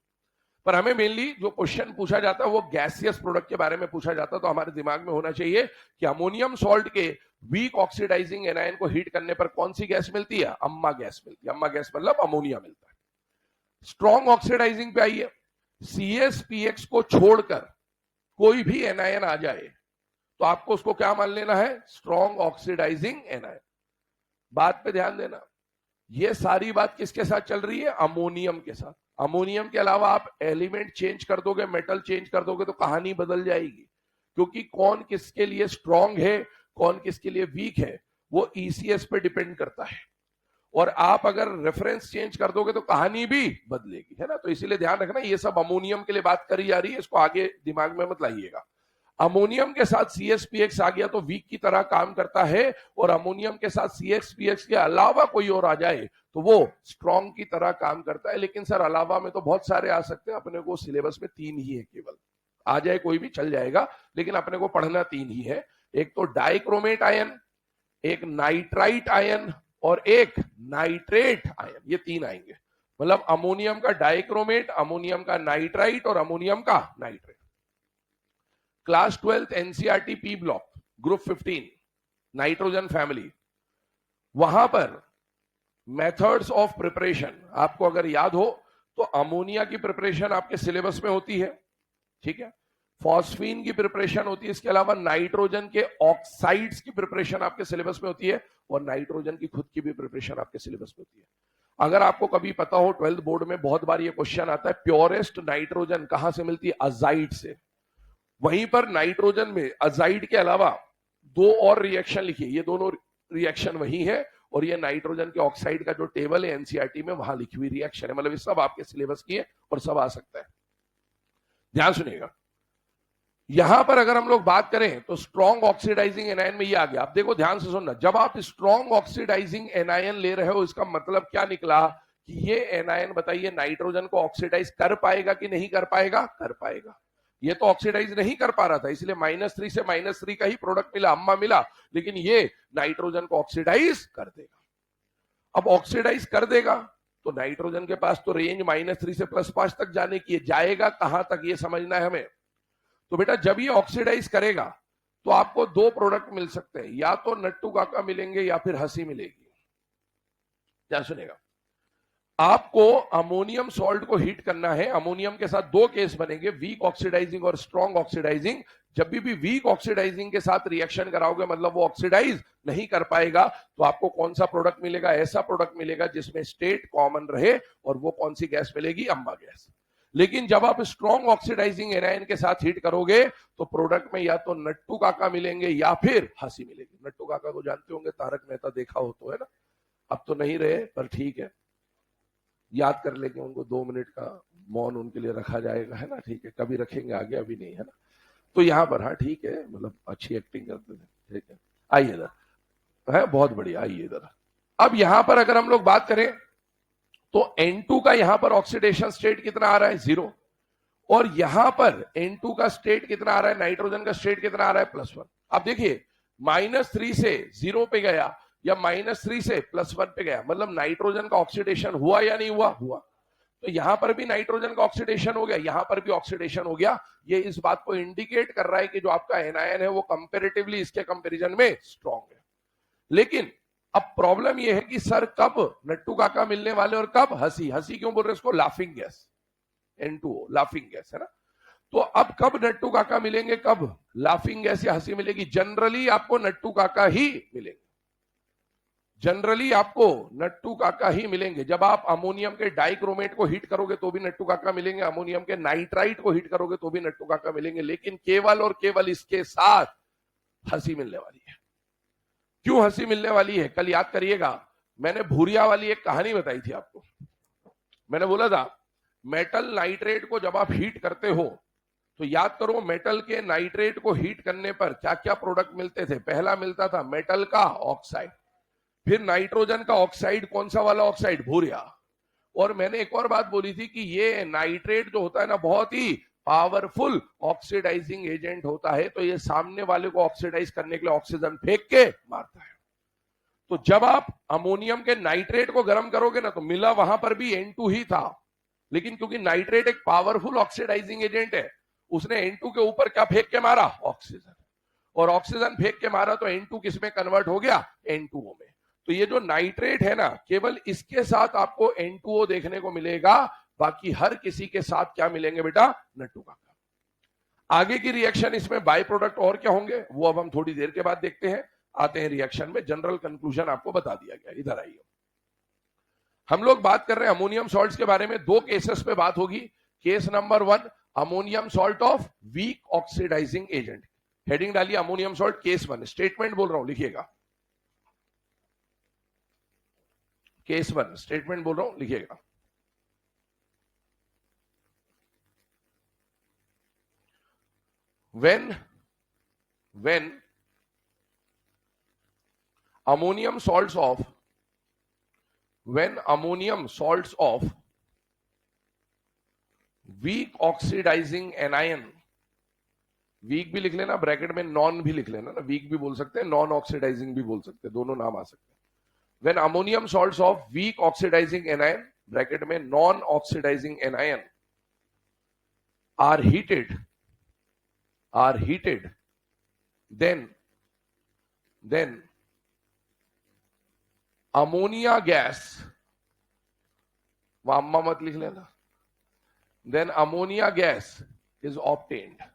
[SPEAKER 1] पर हमें मेनली जो क्वेश्चन पूछा जाता है वो गैसियस प्रोडक्ट के बारे में पूछा जाता है, तो हमारे दिमाग में होना चाहिए कि अमोनियम सॉल्ट के वीक ऑक्सीडाइजिंग एनायन को हीट करने पर कौन सी गैस मिलती है? अम्मा गैस मिलती है। अम्मा गैस मतलब अमोनिया मिलता है। स्ट्रॉन्ग ऑक्सीडाइजिंग पे आइए। CSPX को छोड़कर कोई भी एनायन आ जाए तो आपको उसको क्या मान लेना है? Strong oxidizing anion. बात पे ध्यान देना, ये सारी बात किसके साथ चल रही है? अमोनियम के साथ। अमोनियम के अलावा आप एलिमेंट चेंज कर दोगे, मेटल चेंज कर दोगे तो कहानी बदल जाएगी, क्योंकि कौन किसके लिए स्ट्रांग है, कौन किसके लिए वीक है, वो ECS पे डिपेंड करता है। और आप अगर रेफरेंस चेंज कर दोगे तो कहानी भी बदलेगी, है ना। तो इसीलिए ध्यान रखना, ये सब अमोनियम के लिए बात करी जा रही है, इसको आगे दिमाग में मत लाइएगा। अमोनियम के साथ CSPX आ गया तो वीक की तरह काम करता है, और अमोनियम के साथ CSPX के अलावा कोई और आ जाए तो वो स्ट्रॉन्ग की तरह काम करता है। लेकिन सर अलावा में तो बहुत सारे आ सकते हैं, अपने को सिलेबस में 3 ही है केवल। आ जाए कोई भी चल जाएगा, लेकिन अपने को पढ़ना 3 ही है। एक तो डाइक्रोमेट आयन, एक नाइट्राइट आयन, और एक नाइट्रेट आयन। ये 3 आएंगे। मतलब अमोनियम का डाइक्रोमेट, अमोनियम का नाइट्राइट और अमोनियम का nitrate. Class 12 NCERT P block group 15 nitrogen family, वहां पर मेथड्स ऑफ प्रिपरेशन आपको अगर याद हो तो अमोनिया की प्रिपरेशन आपके सिलेबस में होती है, ठीक है। फॉस्फीन की प्रिपरेशन होती है, इसके अलावा नाइट्रोजन के ऑक्साइड्स की प्रिपरेशन आपके सिलेबस में होती है, और नाइट्रोजन की खुद की भी प्रिपरेशन आपके सिलेबस में होती है। अगर आपको कभी पता हो, 12th बोर्ड में बहुत बार ये क्वेश्चन आता है, प्योरेस्ट नाइट्रोजन कहां से मिलती है? अजाइड से। वहीं पर नाइट्रोजन में अजाइड के अलावा 2 और रिएक्शन लिखिए, ये दोनों रिएक्शन वही है, और ये नाइट्रोजन के ऑक्साइड का जो टेबल है एनसीईआरटी में, वहां लिखी हुई रिएक्शन है। मतलब ये सब आपके सिलेबस की है और सब आ सकता है। ध्यान सुनिएगा, यहां पर अगर हम लोग बात करें तो स्ट्रॉन्ग ऑक्सीडाइजिंग एनायन में ये आ गया। आप देखो ध्यान से सुनना, जब आप स्ट्रॉन्ग ऑक्सीडाइजिंग एनायन ले रहे हो, इसका मतलब क्या निकला कि ये एनायन बताइए नाइट्रोजन को ऑक्सीडाइज कर पाएगा कि नहीं कर पाएगा? कर पाएगा। ये तो ऑक्सीडाइज नहीं कर पा रहा था, इसलिए -3 से -3 का ही प्रोडक्ट मिला, अम्मा मिला, लेकिन ये नाइट्रोजन को ऑक्सीडाइज कर देगा। अब ऑक्सीडाइज कर देगा तो नाइट्रोजन के पास तो रेंज -3 से +5 तक जाने की है, जाएगा कहां तक ये समझना है हमें। तो बेटा जब ये ऑक्सीडाइज करेगा तो आपको 2 प्रोडक्ट मिल सकते हैं, या तो नट्टू काका मिलेंगे या फिर हंसी मिलेगी। क्या सुनेगा? आपको अमोनियम सॉल्ट को हीट करना है। अमोनियम के साथ दो केस बनेंगे, वीक ऑक्सीडाइजिंग और स्ट्रॉन्ग ऑक्सीडाइजिंग। जब भी वीक ऑक्सीडाइजिंग के साथ रिएक्शन कराओगे, मतलब वो ऑक्सीडाइज नहीं कर पाएगा, तो आपको कौन सा प्रोडक्ट मिलेगा? ऐसा प्रोडक्ट मिलेगा जिसमें स्टेट कॉमन रहे, और वो कौन सी गैस मिलेगी? अम्बा गैस। लेकिन जब आप स्ट्रॉन्ग ऑक्सीडाइजिंग एनायन के साथ हीट करोगे तो प्रोडक्ट में या तो नट्टू काका मिलेंगे या फिर हंसी मिलेगी। नट्टू काका को जानते होंगे, तारक मेहता देखा हो तो, है ना? अब तो नहीं रहे, पर ठीक है, याद कर लेंगे उनको। 2 मिनट का मौन उनके लिए रखा जाएगा, है ना? ठीक है, कभी रखेंगे आगे, अभी नहीं, है ना? तो यहां पर, हाँ ठीक है, मतलब अच्छी एक्टिंग करते थे, ठीक है। आइए इधर, है बहुत बढ़िया, आइए इधर। अब यहां पर अगर हम लोग बात करें तो N2 का यहां पर ऑक्सीडेशन स्टेट कितना आ रहा है? 0। और यहां पर N2 का स्टेट कितना आ रहा है? नाइट्रोजन का स्टेट कितना आ रहा है? +1। अब देखिए, -3 से 0 पे गया या -3 से +1 पे गया, मतलब नाइट्रोजन का ऑक्सीडेशन हुआ या नहीं हुआ? हुआ। तो यहां पर भी नाइट्रोजन का ऑक्सीडेशन हो गया, यहां पर भी ऑक्सीडेशन हो गया। ये इस बात को इंडिकेट कर रहा है कि जो आपका एनायन है वो कंपैरेटिवली इसके कंपैरिजन में स्ट्रांग है। लेकिन अब प्रॉब्लम यह है कि सर कब नट्टू काका मिलने वाले और कब हंसी? हंसी क्यों बोल रहे हैं इसको? Laughing gas, N2O, laughing gas, है ना? तो अब कब नट्टू काका मिलेंगे, कब लाफिंग गैस या हंसी मिलेगी? जनरली आपको नट्टू काका ही मिलेंगे, जनरली आपको नट्टू काका ही मिलेंगे। जब आप अमोनियम के डाइक्रोमेट को हीट करोगे तो भी नट्टू काका मिलेंगे, अमोनियम के नाइट्राइट को हीट करोगे तो भी नट्टू काका मिलेंगे। लेकिन केवल और केवल इसके साथ हंसी मिलने वाली है। क्यों हंसी मिलने वाली है? कल याद करिएगा, मैंने भूरिया वाली एक कहानी बताई थी आपको। मैंने बोला था मेटल नाइट्रेट को जब आप हीट करते हो तो याद करो, मेटल के नाइट्रेट को हीट करने पर क्या क्या प्रोडक्ट मिलते थे? पहला मिलता था मेटल का ऑक्साइड, फिर नाइट्रोजन का ऑक्साइड। कौन सा वाला ऑक्साइड? भूरिया। और मैंने एक और बात बोली थी कि ये नाइट्रेट जो होता है ना, बहुत ही पावरफुल ऑक्सीडाइजिंग एजेंट होता है। तो ये सामने वाले को ऑक्सीडाइज करने के लिए ऑक्सीजन फेंक के मारता है। तो जब आप अमोनियम के नाइट्रेट को गर्म करोगे ना, तो मिला वहां पर भी N2 ही था, लेकिन क्योंकि नाइट्रेट एक पावरफुल ऑक्सीडाइजिंग एजेंट है, उसने N2 के ऊपर क्या फेंक के मारा? ऑक्सीजन। और ऑक्सीजन फेंक के मारा तो N2 किस में कन्वर्ट हो गया? N2O में। तो ये जो नाइट्रेट है ना, केवल इसके साथ आपको N2O देखने को मिलेगा, बाकी हर किसी के साथ क्या मिलेंगे बेटा? नट्टू काका। आगे की रिएक्शन इसमें बाय प्रोडक्ट और क्या होंगे वो अब हम थोड़ी देर के बाद देखते हैं। आते हैं रिएक्शन में, जनरल कंक्लूजन आपको बता दिया गया। इधर आइए, हम लोग बात कर रहे हैं अमोनियम सॉल्ट्स के बारे में। 2 केसेस पे बात होगी। Case number 1, ammonium salt of weak oxidizing agent. Heading डालिए अमोनियम सॉल्ट केस 1। स्टेटमेंट बोल रहा हूं, लिखिएगा। केस 1 स्टेटमेंट बोल रहा हूं, लिखिएगा। when ammonium salts of weak oxidizing anion, weak भी लिख लेना, ब्रैकेट में नॉन भी लिख लेना ना, वीक भी बोल सकते हैं, नॉन ऑक्सीडाइजिंग भी बोल सकते हैं, दोनों नाम आ सकते हैं। when ammonium salts of weak oxidizing anion, bracket में non oxidizing anion, are heated, then ammonia gas, वहां अम्मा मत लिख लेना, then ammonia gas is obtained।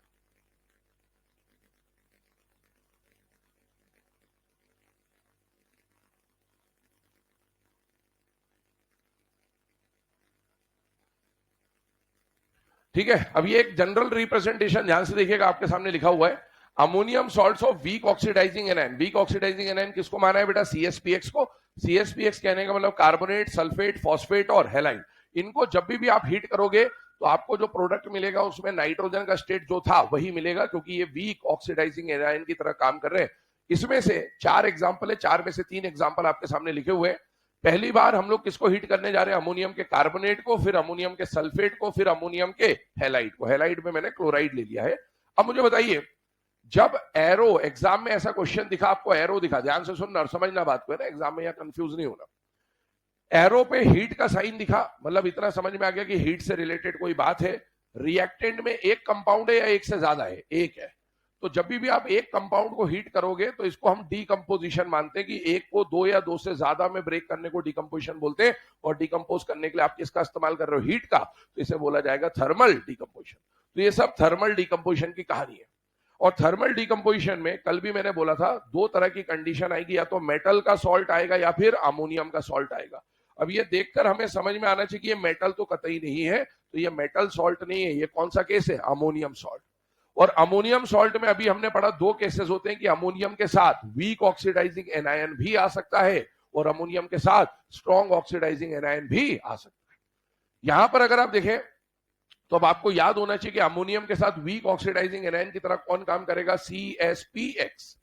[SPEAKER 1] ठीक है। अब ये एक जनरल रिप्रेजेंटेशन ध्यान से देखिएगा, आपके सामने लिखा हुआ है ammonium salts of weak oxidizing anion. Weak oxidizing anion किसको माना है बेटा? CSPX को। CSPX कहने का मतलब कार्बोनेट, सल्फेट, फॉस्फेट और हैलाइड। इनको जब भी आप हीट करोगे तो आपको जो प्रोडक्ट मिलेगा उसमें नाइट्रोजन का स्टेट जो था वही मिलेगा, क्योंकि ये वीक ऑक्सीडाइजिंग एनायन की तरह काम कर रहे हैं। इसमें से 4 एग्जाम्पल है, 4 में से 3 एग्जाम्पल आपके सामने लिखे हुए हैं। पहली बार हम लोग किसको हीट करने जा रहे हैं? अमोनियम के कार्बोनेट को, फिर अमोनियम के सल्फेट को, फिर अमोनियम के हैलाइड को। हैलाइड में मैंने क्लोराइड ले लिया है। अब मुझे बताइए, जब एरो एग्जाम में ऐसा क्वेश्चन दिखा, आपको एरो दिखा, ध्यान से सुनना और समझना बात को, है ना, एग्जाम में यहां कंफ्यूज नहीं होना। एरो पे हीट का साइन दिखा, मतलब इतना समझ में आ गया कि हीट से रिलेटेड कोई बात है। रिएक्टेंट में एक कंपाउंड है या एक से ज्यादा है? एक है। तो जब भी आप एक कंपाउंड को हीट करोगे तो इसको हम डीकंपोजिशन मानते हैं कि एक को दो या दो से ज्यादा में ब्रेक करने को डीकंपोजिशन बोलते हैं, और डीकंपोज करने के लिए आप किसका इस्तेमाल कर रहे हो, हीट का, तो इसे बोला जाएगा थर्मल डीकंपोजिशन। तो ये सब थर्मल डीकंपोजिशन की कहानी है। और थर्मल डीकंपोजिशन में कल भी मैंने बोला था दो तरह की कंडीशन आएगी, या तो मेटल का सॉल्ट आएगा या फिर अमोनियम का सॉल्ट आएगा। अब ये देखकर हमें समझ में आना चाहिए कि ये मेटल तो कतई नहीं है, तो ये मेटल सॉल्ट नहीं है, ये कौन सा केस है, अमोनियम सॉल्ट। और अमोनियम सॉल्ट में अभी हमने पढ़ा दो केसेस होते हैं कि अमोनियम के साथ वीक ऑक्सीडाइजिंग एनायन भी आ सकता है और अमोनियम के साथ स्ट्रॉन्ग ऑक्सीडाइजिंग एनायन भी आ सकता है। यहां पर अगर आप देखें तो अब आपको याद होना चाहिए कि अमोनियम के साथ वीक ऑक्सीडाइजिंग एनायन की तरह कौन काम करेगा, CsPx।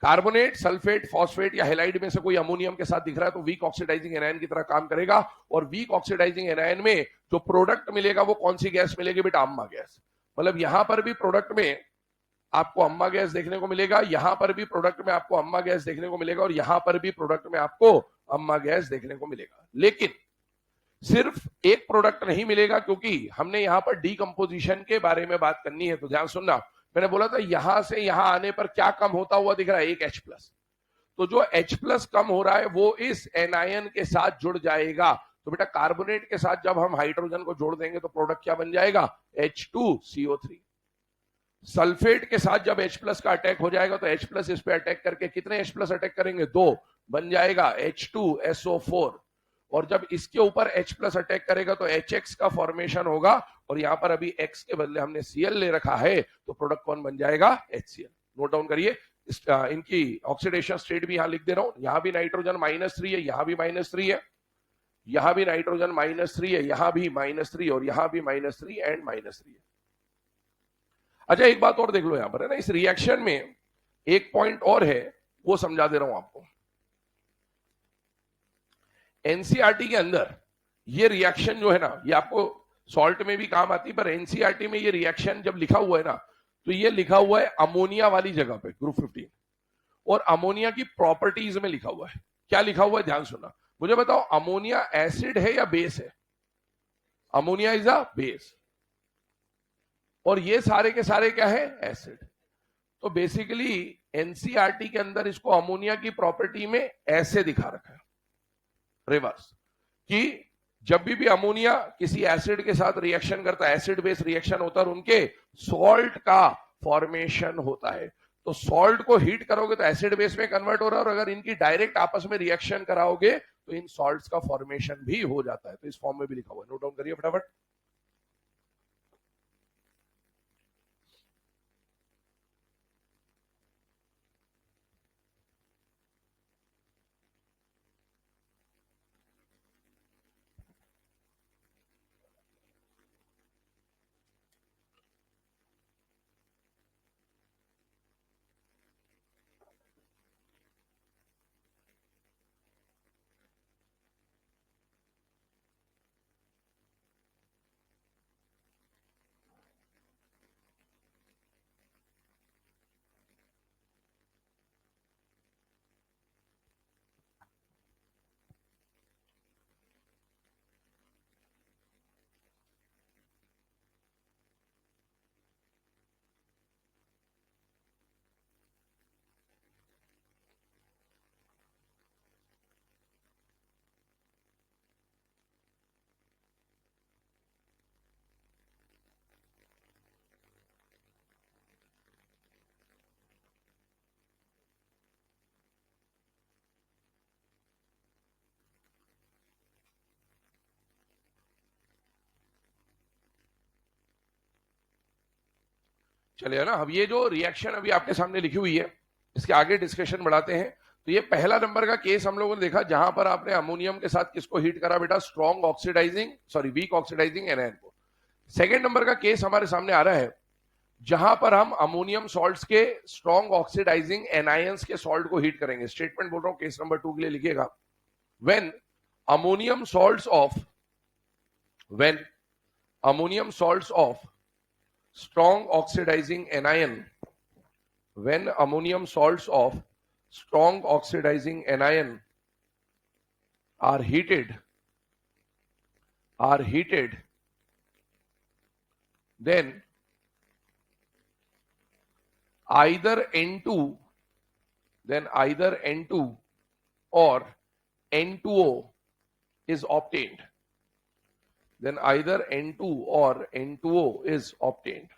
[SPEAKER 1] कार्बोनेट, सल्फेट, फॉस्फेट या हेलाइड में से कोई अमोनियम के साथ दिख रहा है तो वीक ऑक्सीडाइजिंग एनायन की तरह काम करेगा। और वीक ऑक्सीडाइजिंग एनायन में जो प्रोडक्ट मिलेगा वो कौन सी गैस मिलेगी बेटा, अम्मा गैस। मतलब यहां पर भी प्रोडक्ट में आपको अम्मा गैस देखने को मिलेगा, यहां पर भी प्रोडक्ट में आपको अम्मा गैस देखने को मिलेगा, और यहां पर भी प्रोडक्ट में आपको अम्मा गैस देखने को मिलेगा। लेकिन सिर्फ एक प्रोडक्ट नहीं मिलेगा, क्योंकि हमने यहां पर डीकंपोजिशन के बारे में बात करनी है। तो ध्यान सुनना, मैंने बोला था यहां से यहां आने पर क्या कम होता हुआ दिख रहा है, एक H+। तो जो H+ कम हो रहा है वो इस एनायन के साथ जुड़ जाएगा। तो बेटा कार्बोनेट के साथ जब हम हाइड्रोजन को जोड़ देंगे तो प्रोडक्ट क्या बन जाएगा, H2CO3। सल्फेट के साथ जब H+ का अटैक हो जाएगा तो H+ इस पे अटैक करके कितने H+ अटैक करेंगे, 2, बन जाएगा H2SO4। और जब इसके ऊपर H+ अटैक करेगा तो HX का फॉर्मेशन होगा, और यहां पर अभी X के बदले हमने Cl ले रखा है, तो प्रोडक्ट कौन बन जाएगा, HCl। नोट डाउन करिए, इनकी ऑक्सीडेशन स्टेट भी यहां लिख दे रहा हूं। यहां भी नाइट्रोजन -3 है, यहां भी -3 है, यहां भी नाइट्रोजन -3 है, यहां भी -3 और यहां भी -3 एंड -3 है। अच्छा एक बात और देख लो यहां पर, है ना, इस रिएक्शन में एक पॉइंट और है, वो समझा दे रहा हूं आपको। एनसीईआरटी के अंदर ये रिएक्शन जो है ना, ये आपको सॉल्ट में भी काम आती है, पर एनसीईआरटी में ये रिएक्शन जब लिखा हुआ है ना, तो ये लिखा हुआ है अमोनिया वाली जगह पे, ग्रुप 15, और अमोनिया की प्रॉपर्टीज में लिखा हुआ है। क्या लिखा हुआ है, ध्यान सुनना। मुझे बताओ अमोनिया एसिड है या बेस है, अमोनिया इज अ बेस, और ये सारे के सारे क्या है, एसिड। तो बेसिकली एनसीईआरटी के अंदर इसको अमोनिया की प्रॉपर्टी में ऐसे दिखा रखा है, रिवर्स, कि जब भी अमोनिया किसी एसिड के साथ रिएक्शन करता है, एसिड बेस रिएक्शन होता है और उनके सॉल्ट का फॉर्मेशन होता है। तो सॉल्ट को हीट करोगे तो एसिड बेस में कन्वर्ट हो रहा है, और अगर इनकी डायरेक्ट आपस में रिएक्शन कराओगे तो इन सॉल्ट्स का फॉर्मेशन भी हो जाता है। तो इस फॉर्म में भी लिखा हुआ है, नोट डाउन करिए फटाफट। चलिए ना, अब ये जो रिएक्शन अभी आपके सामने लिखी हुई है, इसके आगे डिस्कशन बढ़ाते हैं। तो ये पहला नंबर का केस हम लोगों ने देखा, जहां पर आपने अमोनियम के साथ किसको हीट करा बेटा, strong oxidizing, sorry weak oxidizing anion को। सेकेंड नंबर का केस हमारे सामने आ रहा है, जहां पर हम अमोनियम सॉल्ट्स के स्ट्रॉन्ग ऑक्सीडाइजिंग एनायंस के सॉल्ट को हीट करेंगे। स्टेटमेंट बोल रहा हूं, केस नंबर 2 के लिए लिखिएगा। When ammonium salts of strong oxidizing anion, when ammonium salts of strong oxidizing anion are heated, then either N2 then either N2 or N2O is obtained, then either N2 or N2O is obtained.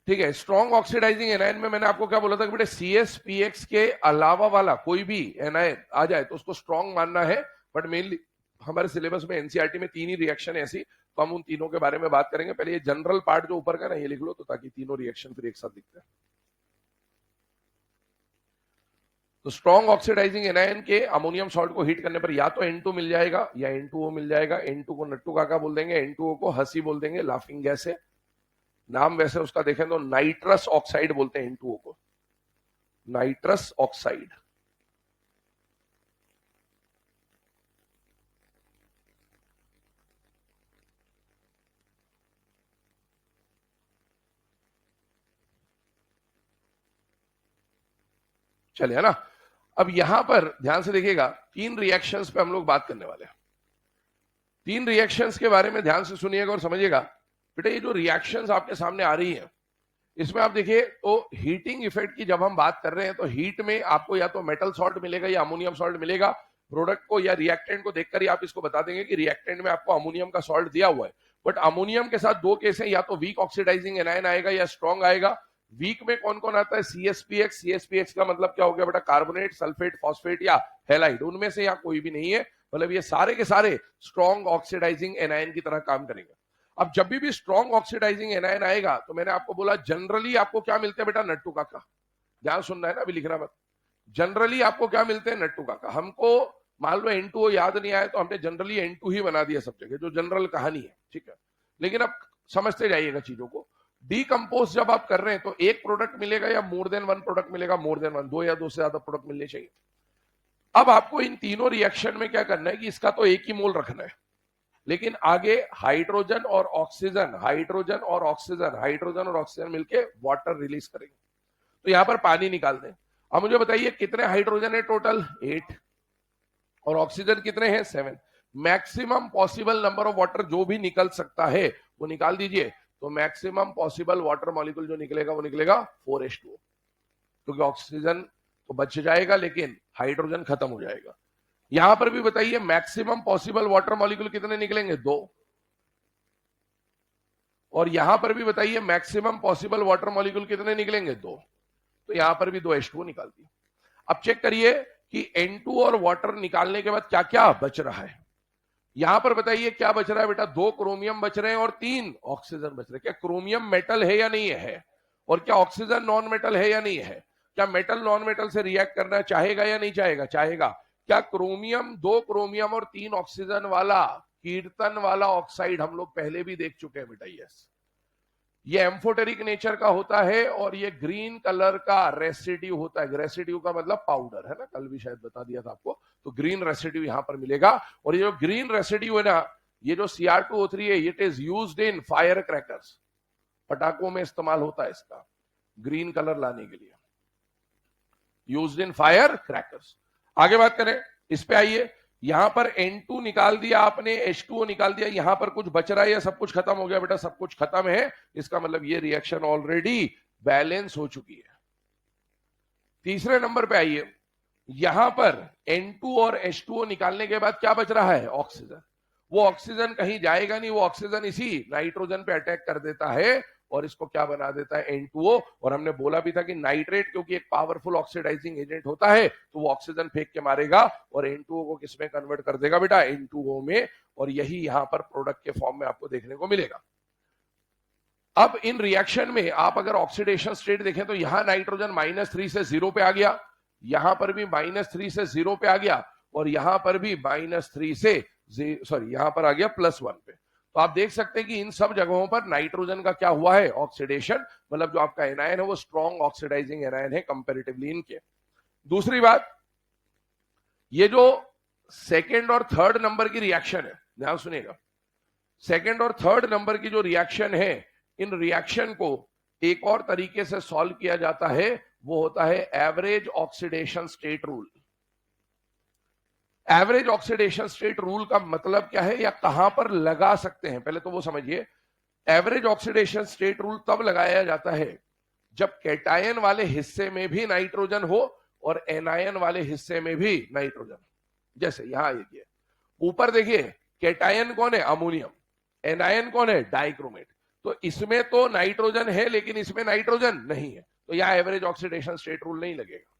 [SPEAKER 1] ठीक है, strong oxidizing anion में मैंने आपको क्या बोला था कि बेटे CsPx के अलावा वाला कोई भी एनायन आ जाए तो उसको स्ट्रॉन्ग मानना है, बट मेनली हमारे सिलेबस में एनसीईआरटी में 3 ही रिएक्शन है ऐसी, तो हम उन तीनों के बारे में बात करेंगे। पहले ये जनरल पार्ट जो ऊपर का ना ये लिख लो, तो ताकि तीनों रिएक्शन फिर एक साथ दिखते हैं। तो स्ट्रॉन्ग ऑक्सीडाइजिंग एनायन के अमोनियम सॉल्ट को हीट करने पर या तो N2 मिल जाएगा या N2O मिल जाएगा। N2 को नट्टू काका बोल देंगे, N2O को हंसी बोल देंगे, लाफिंग गैस है नाम, वैसे उसका देखें तो नाइट्रस ऑक्साइड बोलते हैं N2O को, नाइट्रस ऑक्साइड। चलिए, है ना। अब यहां पर ध्यान से देखिएगा, 3 रिएक्शंस पे हम लोग बात करने वाले हैं। 3 रिएक्शंस के बारे में ध्यान से सुनिएगा और समझिएगा। बेटा ये जो रिएक्शंस आपके सामने आ रही है, इसमें आप देखिए तो हीटिंग इफेक्ट की जब हम बात कर रहे हैं तो हीट में आपको या तो मेटल सॉल्ट मिलेगा या अमोनियम सॉल्ट मिलेगा। प्रोडक्ट को या रिएक्टेंट को देखकर ही आप इसको बता देंगे कि रिएक्टेंट में आपको अमोनियम का सॉल्ट दिया हुआ है। बट अमोनियम के साथ 2 केस है, या तो वीक ऑक्सीडाइजिंग एनायन आएगा या स्ट्रॉन्ग आएगा। वीक में कौन कौन आता है? CsPx। CsPx का मतलब क्या हो गया बेटा? कार्बोनेट, सल्फेट, फॉस्फेट या हैलाइड। उनमें से यहाँ कोई भी नहीं है, मतलब ये सारे के सारे स्ट्रॉन्ग ऑक्सीडाइजिंग एनायन की तरह काम करेंगे। अब जब भी स्ट्रॉन्ग ऑक्सीडाइजिंग एनायन आएगा तो मैंने आपको बोला जनरली आपको क्या मिलते हैं बेटा? नट्टू काका। ध्यान सुनना है ना, अभी लिखना मत। जनरली आपको क्या मिलते हैं? नट्टू काका। हमको मान लो N2O याद नहीं आया तो हमने जनरली N2 ही बना दिया सब जगह, जो जनरल कहानी है, ठीक है। लेकिन अब समझते जाइएगा चीजों को। डीकंपोज जब आप कर रहे हैं तो एक प्रोडक्ट मिलेगा या मोर देन वन प्रोडक्ट मिलेगा? मोर देन वन, 2 या 2 से ज्यादा प्रोडक्ट मिलने चाहिए। अब आपको इन तीनों रिएक्शन में क्या करना है कि इसका तो एक ही मोल रखना है, लेकिन आगे हाइड्रोजन और ऑक्सीजन, हाइड्रोजन और ऑक्सीजन, हाइड्रोजन और ऑक्सीजन मिलके वाटर रिलीज करेंगे। तो यहां पर पानी निकाल दें। अब मुझे बताइए कितने हाइड्रोजन है टोटल? 8। और ऑक्सीजन कितने हैं? 7। Maximum possible number of water जो भी निकल सकता है वो निकाल दीजिए। तो मैक्सिमम पॉसिबल वाटर मॉलिक्यूल जो निकलेगा वो निकलेगा 4H2O, क्योंकि ऑक्सीजन तो बच जाएगा लेकिन हाइड्रोजन खत्म हो जाएगा। यहां पर भी बताइए मैक्सिमम पॉसिबल वाटर मॉलिक्यूल कितने निकलेंगे? 2। और यहां पर भी बताइए मैक्सिमम पॉसिबल वाटर मॉलिक्यूल कितने निकलेंगे? 2। तो यहां पर भी 2H2O निकाल दिया। अब चेक करिए कि N2 और वाटर निकालने के बाद क्या क्या बच रहा है। यहां पर बताइए क्या बच रहा है बेटा? 2 क्रोमियम बच रहे हैं और 3 ऑक्सीजन बच रहे हैं। क्या क्रोमियम मेटल है या नहीं है? और क्या ऑक्सीजन नॉन मेटल है या नहीं है? क्या मेटल नॉन मेटल से रिएक्ट करना चाहेगा या नहीं चाहेगा? चाहेगा। क्या क्रोमियम, 2 क्रोमियम और 3 ऑक्सीजन वाला कीर्तन वाला ऑक्साइड हम लोग पहले भी देख चुके हैं बेटा। यस, ये एम्फोटेरिक नेचर का होता है और ये ग्रीन कलर का रेसिड्यू होता है। रेसिड्यू का मतलब पाउडर है ना, कल भी शायद बता दिया था आपको। तो ग्रीन रेसिड्यू यहां पर मिलेगा। और ये जो ग्रीन रेसिड्यू है ना, ये जो Cr2O3 है, it is used in fire crackers. पटाखों में इस्तेमाल होता है इसका, ग्रीन कलर लाने के लिए, यूज्ड इन फायर क्रैकर्स। आगे बात करें, इस पे आइए। यहां पर N2 निकाल दिया आपने, H2O निकाल दिया। यहां पर कुछ बच रहा है या सब कुछ खत्म हो गया बेटा? सब कुछ खत्म है। इसका मतलब ये रिएक्शन ऑलरेडी बैलेंस हो चुकी है। तीसरे नंबर पे आइए। यहां पर N2 और H2O निकालने के बाद क्या बच रहा है? ऑक्सीजन। वो ऑक्सीजन कहीं जाएगा नहीं, वो ऑक्सीजन इसी नाइट्रोजन पे अटैक कर देता है और इसको क्या बना देता है? N2O। और हमने बोला भी था कि नाइट्रेट क्योंकि एक पावरफुल ऑक्सीडाइजिंग एजेंट होता है तो वो ऑक्सीजन फेंक के मारेगा और N2O को किसमें कन्वर्ट कर देगा बेटा? N2O में। और यही यहां पर प्रोडक्ट के फॉर्म में आपको देखने को मिलेगा। अब इन रिएक्शन में आप अगर ऑक्सीडेशन स्टेट देखें तो यहां नाइट्रोजन -3 से 0 पे आ गया, यहां पर भी -3 से 0 पे आ गया और यहां पर भी -3 से यहां पर आ गया +1 पे। तो आप देख सकते हैं कि इन सब जगहों पर नाइट्रोजन का क्या हुआ है? ऑक्सीडेशन। मतलब जो आपका एनायन है वो स्ट्रॉन्ग ऑक्सीडाइजिंग एनायन है कंपैरेटिवली इनके। दूसरी बात, ये जो सेकेंड और थर्ड नंबर की रिएक्शन है, ध्यान सुनिएगा। सेकेंड और थर्ड नंबर की जो रिएक्शन है, इन रिएक्शन को एक और तरीके से सॉल्व किया जाता है, वो होता है average oxidation state rule. Average oxidation state rule का मतलब क्या है या कहां पर लगा सकते हैं, पहले तो वो समझिए। एवरेज ऑक्सीडेशन स्टेट रूल तब लगाया जाता है जब कैटायन वाले हिस्से में भी नाइट्रोजन हो और एनायन वाले हिस्से में भी नाइट्रोजन। जैसे यहां ये ऊपर देखिए, कैटायन कौन है? अमोनियम। एनायन कौन है? डाइक्रोमेट। तो इसमें तो नाइट्रोजन है लेकिन इसमें नाइट्रोजन नहीं है, तो यहां एवरेज ऑक्सीडेशन स्टेट रूल नहीं लगेगा।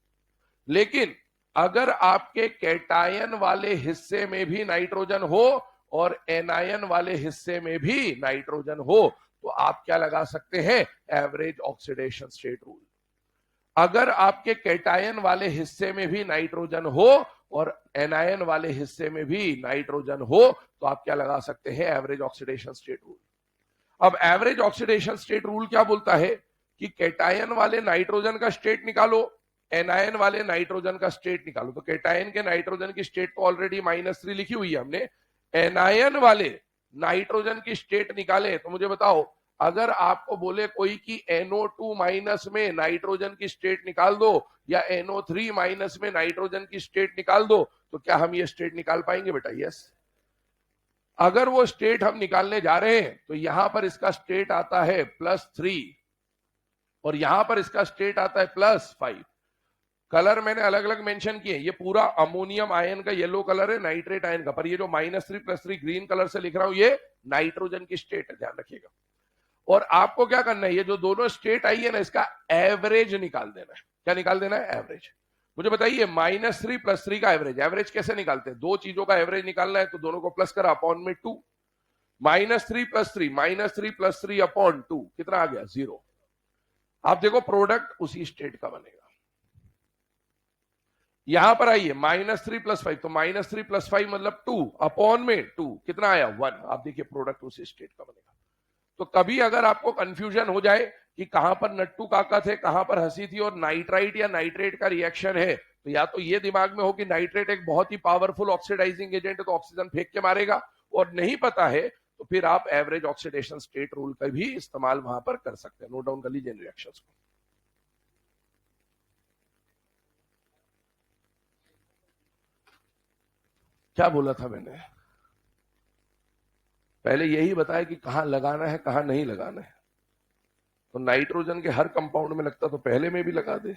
[SPEAKER 1] लेकिन अगर आपके कैटायन वाले हिस्से में भी नाइट्रोजन हो और एनायन वाले हिस्से में भी नाइट्रोजन हो, तो आप क्या लगा सकते हैं? Average oxidation state rule. अगर आपके कैटायन वाले हिस्से में भी नाइट्रोजन हो और एनायन वाले हिस्से में भी नाइट्रोजन हो, तो आप क्या लगा सकते हैं? Average oxidation state rule. अब एवरेज ऑक्सीडेशन स्टेट रूल क्या बोलता है कि कैटायन वाले नाइट्रोजन का स्टेट निकालो, एनायन वाले नाइट्रोजन का स्टेट निकालो। तो कैटायन के नाइट्रोजन की स्टेट तो ऑलरेडी -3 लिखी हुई है हमने। एनायन वाले नाइट्रोजन की स्टेट निकाले तो मुझे बताओ, अगर आपको बोले कोई कि NO2- में नाइट्रोजन की स्टेट निकाल दो या NO3- में नाइट्रोजन की स्टेट निकाल दो, तो क्या हम ये स्टेट निकाल पाएंगे बेटा? यस। अगर वो स्टेट हम निकालने जा रहे हैं तो यहां पर इसका स्टेट आता है +3 और यहां पर इसका स्टेट आता है +5। कलर मैंने अलग अलग मेंशन किए। ये पूरा अमोनियम आयन का येलो कलर है, नाइट्रेट आयन का, पर ये जो -3 +3 ग्रीन कलर से लिख रहा हूं, ये नाइट्रोजन की स्टेट है, ध्यान रखिएगा। और आपको क्या करना है, ये जो दोनों स्टेट आई है ना, इसका एवरेज निकाल देना है। क्या निकाल देना है? एवरेज। मुझे बताइए, -3 +3 का एवरेज, एवरेज कैसे निकालते हैं? दो चीजों का एवरेज निकालना है तो दोनों को प्लस करा अपॉन में 2। -3 + 3 अपॉन 2 कितना आ गया? 0। आप देखो प्रोडक्ट उसी स्टेट का बनेगा। यहां पर आइए, -3 + 5, तो -3 + 5 मतलब 2 अपॉन में 2 कितना आया? 1। आप देखिए प्रोडक्ट उसी स्टेट का बनेगा। तो कभी अगर आपको कंफ्यूजन हो जाए कि कहां पर नट्टू काका थे, कहां पर हंसी थी और नाइट्राइट या नाइट्रेट का रिएक्शन है, तो या तो ये दिमाग में हो कि नाइट्रेट एक बहुत ही पावरफुल ऑक्सीडाइजिंग एजेंट है तो ऑक्सीजन फेंक के मारेगा, और नहीं पता है तो फिर आप एवरेज ऑक्सीडेशन स्टेट रूल का भी इस्तेमाल वहां पर कर सकते हैं। नोट डाउन कर लीजिए इन रिएक्शंस को। क्या बोला था मैंने? पहले यही बताया कि कहां लगाना है कहां नहीं लगाना है। तो नाइट्रोजन के हर कंपाउंड में लगता तो पहले में भी लगा दे।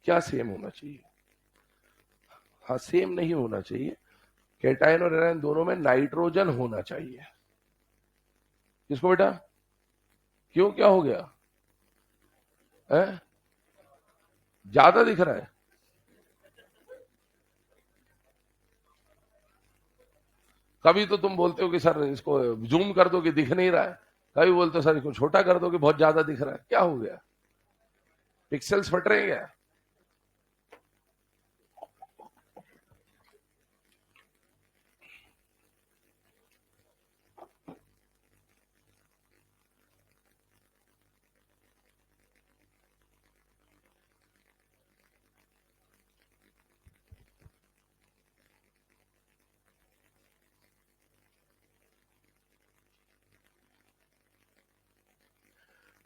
[SPEAKER 1] क्या सेम होना चाहिए? हाँ, सेम नहीं होना चाहिए। कैटायन और एनायन दोनों में नाइट्रोजन होना चाहिए। किसको बेटा? क्यों, क्या हो गया है? ज्यादा दिख रहा है? कभी तो तुम बोलते हो कि सर इसको जूम कर दो कि दिख नहीं रहा है, कभी बोलते हो सर इसको छोटा कर दो कि बहुत ज्यादा दिख रहा है। क्या हो गया? पिक्सेल्स फट रहे हैं क्या?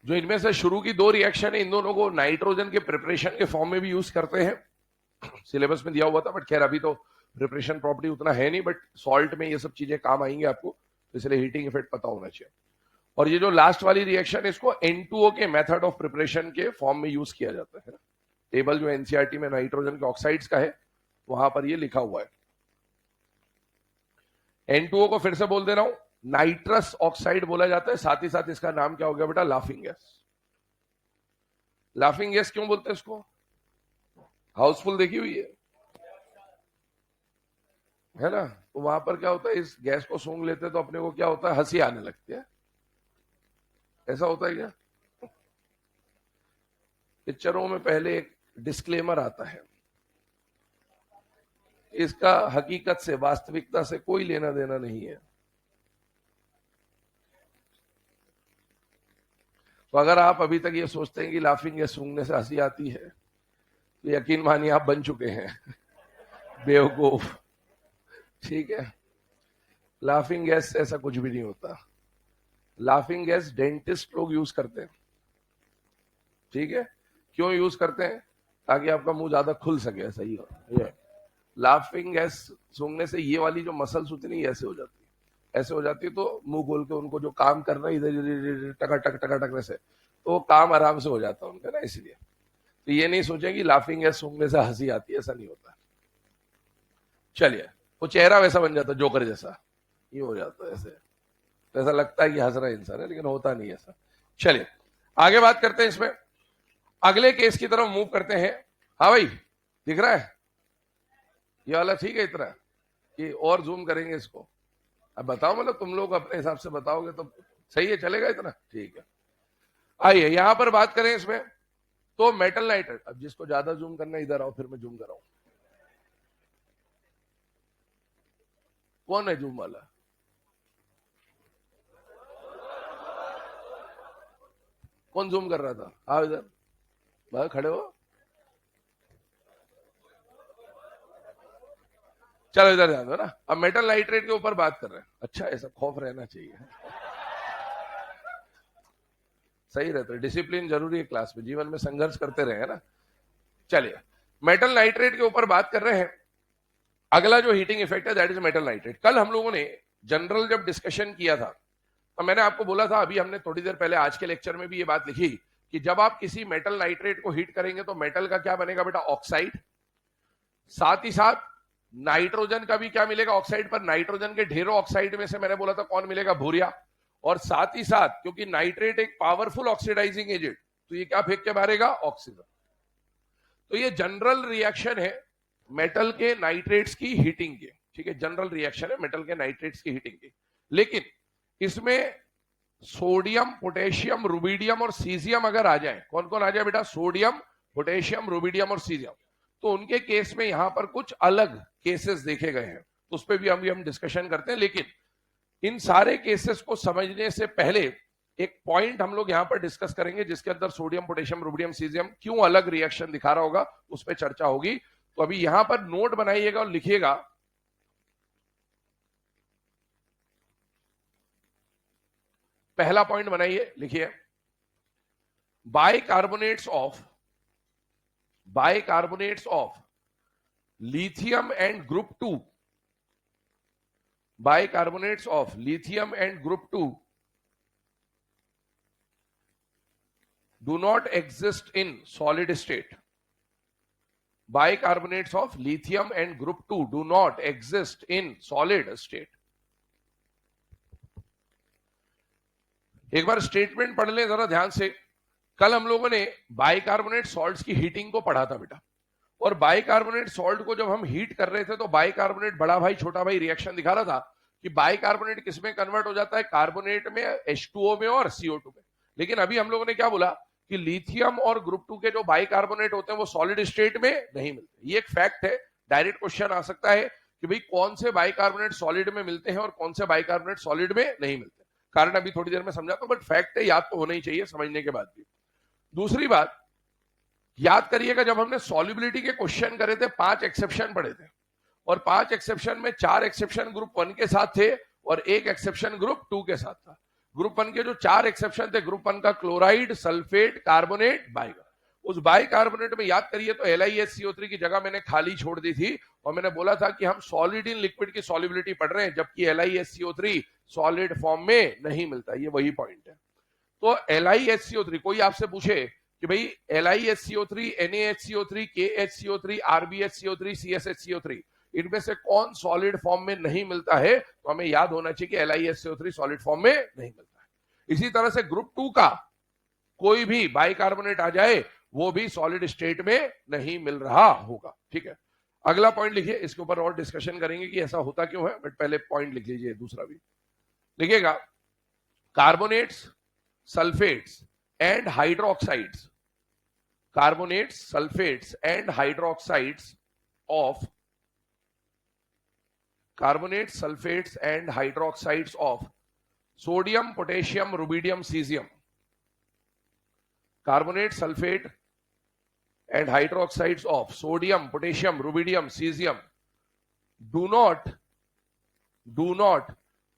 [SPEAKER 1] जो इनमें से शुरू की दो रिएक्शन है, इन दोनों को नाइट्रोजन के प्रिपरेशन के फॉर्म में भी यूज करते हैं। सिलेबस में दिया हुआ था, बट खैर अभी तो प्रिपरेशन प्रॉपर्टी उतना है नहीं, बट सॉल्ट में ये सब चीजें काम आएंगे आपको, तो इसलिए हीटिंग इफेक्ट पता होना चाहिए। और ये जो लास्ट वाली रिएक्शन है, इसको N2O के मेथड ऑफ प्रिपरेशन के फॉर्म में यूज किया जाता है। टेबल जो एनसीईआरटी में नाइट्रोजन के ऑक्साइड्स का है, वहां पर ये लिखा हुआ है। N2O को फिर से बोल दे रहा हूं, नाइट्रस ऑक्साइड बोला जाता है। साथ ही साथ इसका नाम क्या हो गया बेटा? Laughing gas. लाफिंग गैस क्यों बोलते हैं इसको? हाउसफुल देखी हुई है ना? तो वहां पर क्या होता है, इस गैस को सूंघ लेते तो अपने को क्या होता है? हंसी आने लगती है। ऐसा होता है क्या? पिक्चरों में पहले एक डिस्क्लेमर आता है, इसका हकीकत से, वास्तविकता से कोई लेना देना नहीं है। तो अगर आप अभी तक ये सोचते हैं कि लाफिंग गैस सूंघने से हंसी आती है, तो यकीन मानिए आप बन चुके हैं बेवकूफ। ठीक है? लाफिंग गैस से ऐसा कुछ भी नहीं होता। लाफिंग गैस डेंटिस्ट लोग यूज करते हैं। ठीक है? क्यों यूज करते हैं? ताकि आपका मुंह ज्यादा खुल सके। सही हो? ये लाफिंग गैस सूंघने से ये वाली जो मसल्स होती नहीं, ऐसे हो जाती है। ऐसे हो जाती है तो मुंह खोल के उनको जो काम करना है इधर टका टक टका टकने से तो काम आराम से हो जाता है उनका ना, इसलिए तो ये नहीं सोचें कि लाफिंग गैस सूंघने से हंसी आती है, ऐसा नहीं होता। चलिए, वो चेहरा वैसा बन जाता है जोकर जैसा, ये हो जाता है ऐसे, तो ऐसा लगता है कि हंस रहा है इंसान है, लेकिन होता नहीं ऐसा। चलिए आगे बात करते हैं, इसमें अगले केस की तरफ मूव करते हैं। हाँ भाई, दिख रहा है ये वाला? ठीक है, इतना कि और जूम करेंगे इसको? अब बताओ, मतलब तुम लोग अपने हिसाब से बताओगे तो सही है, चलेगा इतना? ठीक है। आइए यहां पर बात करें इसमें, तो मेटल नाइट्रेट, अब जिसको ज्यादा जूम करना है इधर आओ, फिर मैं जूम कराऊं। कौन है जूम वाला? कौन जूम कर रहा था? आओ इधर, भाई खड़े हो, चलो इधर ध्यान दो ना। अब मेटल नाइट्रेट के ऊपर बात कर रहे हैं। अच्छा, ऐसा खौफ रहना चाहिए, सही रहता है, डिसिप्लिन जरूरी है क्लास में, जीवन में संघर्ष करते रहे ना। चलिए, मेटल नाइट्रेट के ऊपर बात कर रहे हैं। अगला जो हीटिंग इफेक्ट है दैट इज मेटल नाइट्रेट। कल हम लोगों ने जनरल जब डिस्कशन किया था तो मैंने आपको बोला था, अभी हमने थोड़ी देर पहले आज के लेक्चर में भी ये बात लिखी कि जब आप किसी मेटल नाइट्रेट को हीट करेंगे तो मेटल का क्या बनेगा बेटा? ऑक्साइड। साथ ही साथ नाइट्रोजन का भी क्या मिलेगा ऑक्साइड पर? नाइट्रोजन के ढेरों ऑक्साइड में से मैंने बोला था कौन मिलेगा? भूरिया। और साथ ही साथ क्योंकि नाइट्रेट एक पावरफुल ऑक्सीडाइजिंग एजेंट, तो ये क्या फेंक के मारेगा? ऑक्सीजन। तो ये जनरल रिएक्शन है मेटल के नाइट्रेट्स की हीटिंग के, ठीक है, जनरल रिएक्शन है मेटल के नाइट्रेट्स की हीटिंग की। लेकिन इसमें सोडियम, पोटेशियम, रुबिडियम और सीजियम अगर आ जाए, कौन कौन आ जाए बेटा? सोडियम, पोटेशियम, रुबिडियम और सीजियम, तो उनके केस में यहां पर कुछ अलग केसेस देखे गए हैं, तो उस पर भी अभी हम डिस्कशन करते हैं। लेकिन इन सारे केसेस को समझने से पहले एक पॉइंट हम लोग यहां पर डिस्कस करेंगे जिसके अंदर सोडियम, पोटेशियम, रुबिडियम, सीजियम क्यों अलग रिएक्शन दिखा रहा होगा, उस पर चर्चा होगी। तो अभी यहां पर नोट बनाइएगा और लिखिएगा। पहला पॉइंट बनाइए, लिखिए, bicarbonates of lithium and group 2, bicarbonates of lithium and group 2 do not exist in solid state. Bicarbonates of lithium and group 2 do not exist in solid state. एक बार स्टेटमेंट पढ़ लें जरा ध्यान से। कल हम लोगों ने बाइकार्बोनेट सॉल्ट्स की हीटिंग को पढ़ा था बेटा, और बाइकार्बोनेट सॉल्ट को जब हम हीट कर रहे थे तो बाइकार्बोनेट बड़ा भाई छोटा भाई रिएक्शन दिखा रहा था कि बाइकार्बोनेट किसमें कन्वर्ट हो जाता है? कार्बोनेट में, H2O में और CO2 में। लेकिन अभी हम लोगों ने क्या बोला कि लिथियम और ग्रुप 2 के जो बाइकार्बोनेट होते हैं वो सॉलिड स्टेट में नहीं मिलते। ये एक फैक्ट है, डायरेक्ट क्वेश्चन आ सकता है कि भाई कौन से बाइकार्बोनेट सॉलिड में मिलते हैं और कौन से बाइकार्बोनेट सॉलिड में नहीं मिलते। कारण अभी थोड़ी देर में समझाता हूं, बट फैक्ट है, याद तो होना ही चाहिए समझने के बाद भी। दूसरी बात याद करिएगा, जब हमने सॉल्युबिलिटी के क्वेश्चन करे थे 5 एक्सेप्शन पढ़े थे, और 5 एक्सेप्शन में 4 एक्सेप्शन ग्रुप 1 के साथ थे और 1 एक्सेप्शन ग्रुप 2 के साथ था। ग्रुप 1 के जो 4 एक्सेप्शन थे, ग्रुप 1 का क्लोराइड, सल्फेट, कार्बोनेट, बाइका। उस बाइकार्बोनेट में याद करिए तो LiSCO3 की जगह मैंने खाली छोड़ दी थी और मैंने बोला था कि हम सॉलिड इन लिक्विड की सॉल्युबिलिटी पढ़ रहे हैं, जबकि LiSCO3 सॉलिड फॉर्म में नहीं मिलता। ये वही पॉइंट है। तो LiSCO3, कोई आपसे पूछे कि भाई LiSCO3, NaHCO3, KHCO3, RbHCO3, CSHCO3 इनमें से कौन सॉलिड फॉर्म में नहीं मिलता है, तो हमें याद होना चाहिए कि LiSCO3 सॉलिड फॉर्म में नहीं मिलता है। इसी तरह से ग्रुप 2 का कोई भी बाइकार्बोनेट आ जाए वो भी सॉलिड स्टेट में नहीं मिल रहा होगा। ठीक है, अगला पॉइंट लिखिए, इसके ऊपर और डिस्कशन करेंगे कि ऐसा होता क्यों है, बट पहले पॉइंट लिख लीजिए। दूसरा भी लिखिएगा, carbonates, sulphates and hydroxides, carbonates, sulfates and hydroxides of sodium, potassium, rubidium, cesium. Carbonate, sulfate and hydroxides of sodium, potassium, rubidium, cesium do not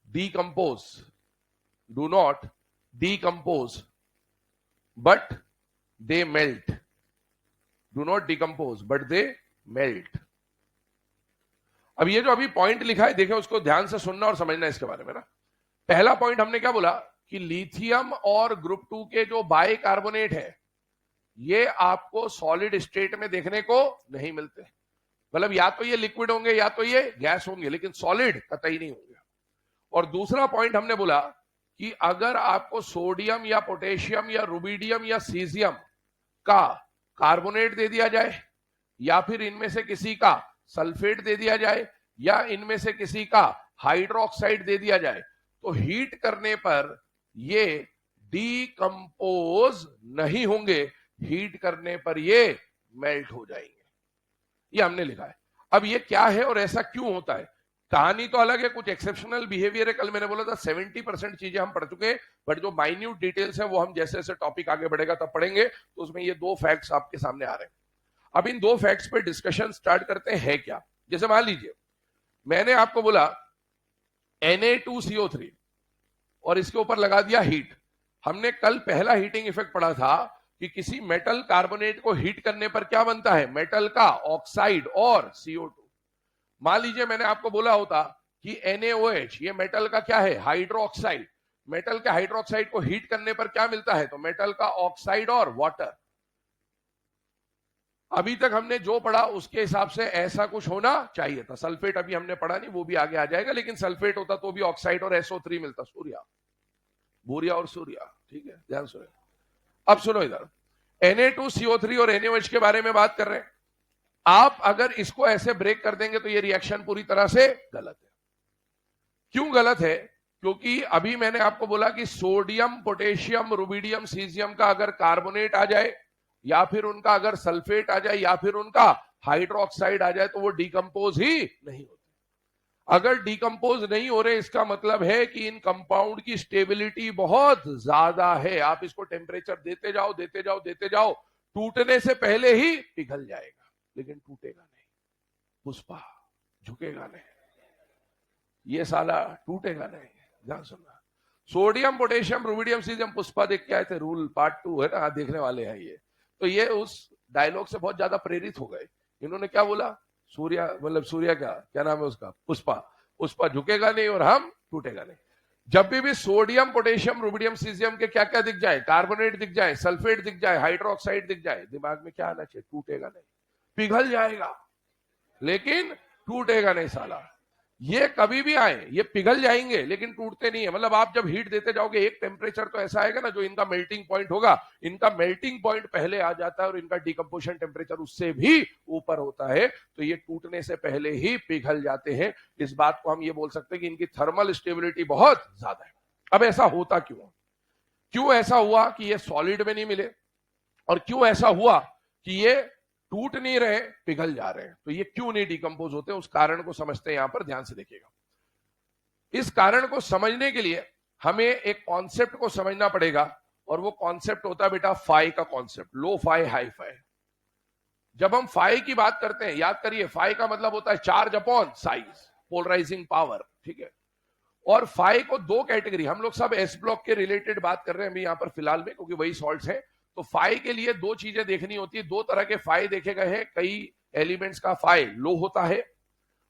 [SPEAKER 1] decompose, but they melt. Do not decompose but they melt. अब ये जो अभी point लिखा है देखें, उसको ध्यान से सुनना और समझना इसके बारे में ना। पहला पॉइंट हमने क्या बोला कि लिथियम और ग्रुप 2 के जो बाई कार्बोनेट है ये आपको सॉलिड स्टेट में देखने को नहीं मिलते, मतलब या तो ये लिक्विड होंगे या तो ये गैस होंगे, लेकिन सॉलिड कतई नहीं होंगे। और दूसरा पॉइंट हमने बोला कि अगर आपको सोडियम या पोटेशियम या रुबिडियम या सीजियम का कार्बोनेट दे दिया जाए या फिर इनमें से किसी का सल्फेट दे दिया जाए या इनमें से किसी का हाइड्रोक्साइड दे दिया जाए, तो हीट करने पर ये डीकंपोज नहीं होंगे, हीट करने पर ये मेल्ट हो जाएंगे। ये हमने लिखा है। अब ये क्या है और ऐसा क्यों होता है, कहानी तो अलग है, कुछ एक्सेप्शनल बिहेवियर है। कल मैंने बोला था 70% चीजें हम पढ़ चुके हैं, बट जो माइन्यूट डिटेल्स है वो हम जैसे जैसे टॉपिक आगे बढ़ेगा तब पढ़ेंगे। तो उसमें ये दो फैक्ट्स आपके सामने आ रहे हैं। अब इन दो फैक्ट्स पे डिस्कशन स्टार्ट करते हैं क्या। जैसे मान लीजिए मैंने आपको बोला Na2CO3 और इसके ऊपर लगा दिया हीट। हमने कल पहला हीटिंग इफेक्ट पढ़ा था कि किसी मेटल कार्बोनेट को हीट करने पर क्या बनता है, मेटल का ऑक्साइड और CO2। मान लीजिए मैंने आपको बोला होता कि NaOH ये मेटल का क्या है, हाइड्रोक्साइड। मेटल के हाइड्रोक्साइड को हीट करने पर क्या मिलता है, तो मेटल का ऑक्साइड और वाटर। अभी तक हमने जो पढ़ा उसके हिसाब से ऐसा कुछ होना चाहिए था। सल्फेट अभी हमने पढ़ा नहीं, वो भी आगे आ जाएगा, लेकिन सल्फेट होता तो भी ऑक्साइड और SO3 मिलता, सूर्या भूरिया और सूर्या। ठीक है, ध्यान सुनो। अब सुनो इधर, Na2CO3 और NaOH के बारे में बात कर रहे हैं। आप अगर इसको ऐसे ब्रेक कर देंगे तो ये रिएक्शन पूरी तरह से गलत है। क्यों गलत है, क्योंकि अभी मैंने आपको बोला कि सोडियम पोटेशियम रुबिडियम सीजियम का अगर कार्बोनेट आ जाए या फिर उनका अगर सल्फेट आ जाए या फिर उनका हाइड्रोक्साइड आ जाए तो वो डिकम्पोज ही नहीं होते। अगर डिकम्पोज नहीं हो रहे इसका मतलब है कि इन कंपाउंड की स्टेबिलिटी बहुत ज्यादा है। आप इसको टेम्परेचर देते जाओ देते जाओ देते जाओ, टूटने से पहले ही पिघल जाएगा, लेकिन टूटेगा नहीं। पुष्पा झुकेगा नहीं, ये साला टूटेगा नहीं। ध्यान सुनना, sodium potassium rubidium caesium Pushpa देख के आए थे, रूल पार्ट 2 है ना, देखने वाले हैं ये। तो ये उस डायलॉग से बहुत ज्यादा प्रेरित हो गए। इन्होंने क्या बोला, सूर्या मतलब सूर्या क्या नाम है उसका, पुष्पा झुकेगा नहीं और हम टूटेगा नहीं। जब भी सोडियम पोटेशियम रुबिडियम सीजियम के क्या क्या दिख जाए, कार्बोनेट दिख जाए, सल्फेट दिख जाए, हाइड्रोक्साइड दिख जाए, दिमाग में क्या आना चाहिए, टूटेगा नहीं, पिघल जाएगा लेकिन टूटेगा नहीं साला। ये कभी भी आए ये पिघल जाएंगे लेकिन टूटते नहीं है। मतलब आप जब हीट देते जाओगे एक टेम्परेचर तो ऐसा आएगा ना जो इनका मेल्टिंग पॉइंट होगा, इनका मेल्टिंग पॉइंट पहले आ जाता है और इनका डिकम्पोजिशन टेम्परेचर उससे भी ऊपर होता है, तो ये टूटने से पहले ही पिघल जाते हैं। इस बात को हम ये बोल सकते हैं कि इनकी थर्मल स्टेबिलिटी बहुत ज्यादा है। अब ऐसा होता क्यों ऐसा हुआ कि ये सॉलिड में नहीं मिले, और क्यों ऐसा हुआ कि ये टूट नहीं रहे, पिघल जा रहे हैं, तो ये क्यों नहीं डिकम्पोज होते, उस कारण को समझते हैं। यहां पर ध्यान से देखिएगा, इस कारण को समझने के लिए हमें एक कॉन्सेप्ट को समझना पड़ेगा, और वो कॉन्सेप्ट होता है बेटा फाई का concept, lo fi hi fi. जब हम फाई की बात करते हैं, याद करिए फाई का मतलब होता है charge upon size, polarizing power. ठीक है, और फाई को दो कैटेगरी, हम लोग सब एस ब्लॉक के रिलेटेड बात कर रहे हैं अभी यहां पर फिलहाल में, क्योंकि वही सॉल्ट्स है। तो फाई के लिए दो चीजें देखनी होती है, दो तरह के फाई देखे गए हैं। कई एलिमेंट्स का फाई लो होता है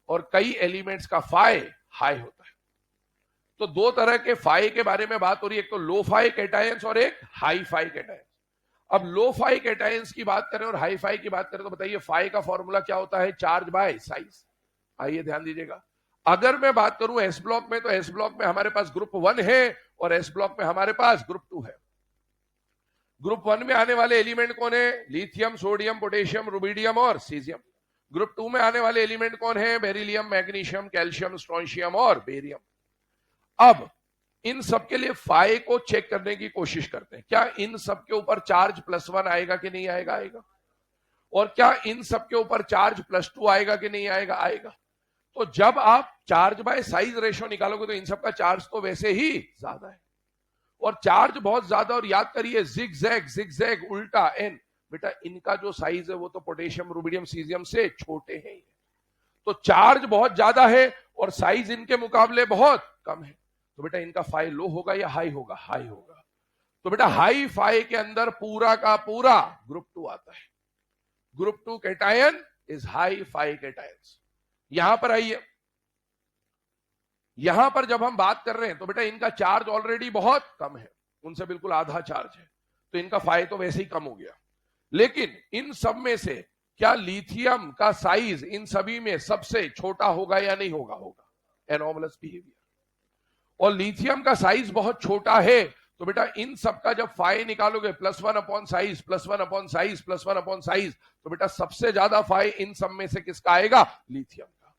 [SPEAKER 1] और कई एलिमेंट्स का फाई हाई होता है। तो दो तरह के फाई के बारे में बात हो रही है, एक तो लो फाई कैटायंस और एक हाई फाई कैटायंस। अब लो फाई कैटायंस की बात करें और हाई फाई की बात करें तो बताइए फाई का फॉर्मूला क्या होता है, चार्ज बाय साइज। आइए ध्यान दीजिएगा, अगर मैं बात करूं एस ब्लॉक में, तो एस ब्लॉक में हमारे पास ग्रुप 1 है और एस ब्लॉक में हमारे पास ग्रुप 2 है। ग्रुप 1 में आने वाले एलिमेंट कौन है, लिथियम सोडियम पोटेशियम रुबिडियम और सीजियम। ग्रुप 2 में आने वाले एलिमेंट कौन है, बेरिलियम मैग्नीशियम कैल्शियम स्ट्रोंशियम और बेरियम। अब इन सब के लिए फाई को चेक करने की कोशिश करते हैं, क्या इन सब के ऊपर चार्ज +1 आएगा कि नहीं आएगा, आएगा। और क्या इन सब के ऊपर चार्ज +2 आएगा कि नहीं आएगा, आएगा। तो जब आप चार्ज बाय साइज रेशो निकालोगे तो इन सब का चार्ज तो वैसे ही ज्यादा है, और चार्ज बहुत ज्यादा। और याद करिए जिगजैग उल्टा एन, बेटा इनका जो साइज है वो तो पोटेशियम रुबिडियम सीजियम से छोटे हैं। तो चार्ज बहुत ज्यादा है और साइज इनके मुकाबले बहुत कम है, तो बेटा इनका फाई लो होगा या हाई होगा, हाई होगा। तो बेटा हाई फाई के अंदर पूरा का पूरा ग्रुप 2 आता है। Group 2 cation is hi fi cations. यहां पर आइए, यहां पर जब हम बात कर रहे हैं तो बेटा इनका चार्ज ऑलरेडी बहुत कम है, उनसे बिल्कुल आधा चार्ज है, तो इनका फाई तो वैसे ही कम हो गया। लेकिन इन सब में से क्या लिथियम का साइज इन सभी में सबसे छोटा होगा या नहीं होगा? होगा, एनॉमलस बिहेवियर। और लिथियम का साइज बहुत छोटा है, तो बेटा इन सब का जब फाई निकालोगे +1 upon size, +1 upon size, +1 upon size, तो बेटा सबसे ज्यादा फाई इन सब में से किसका आएगा? लिथियम का।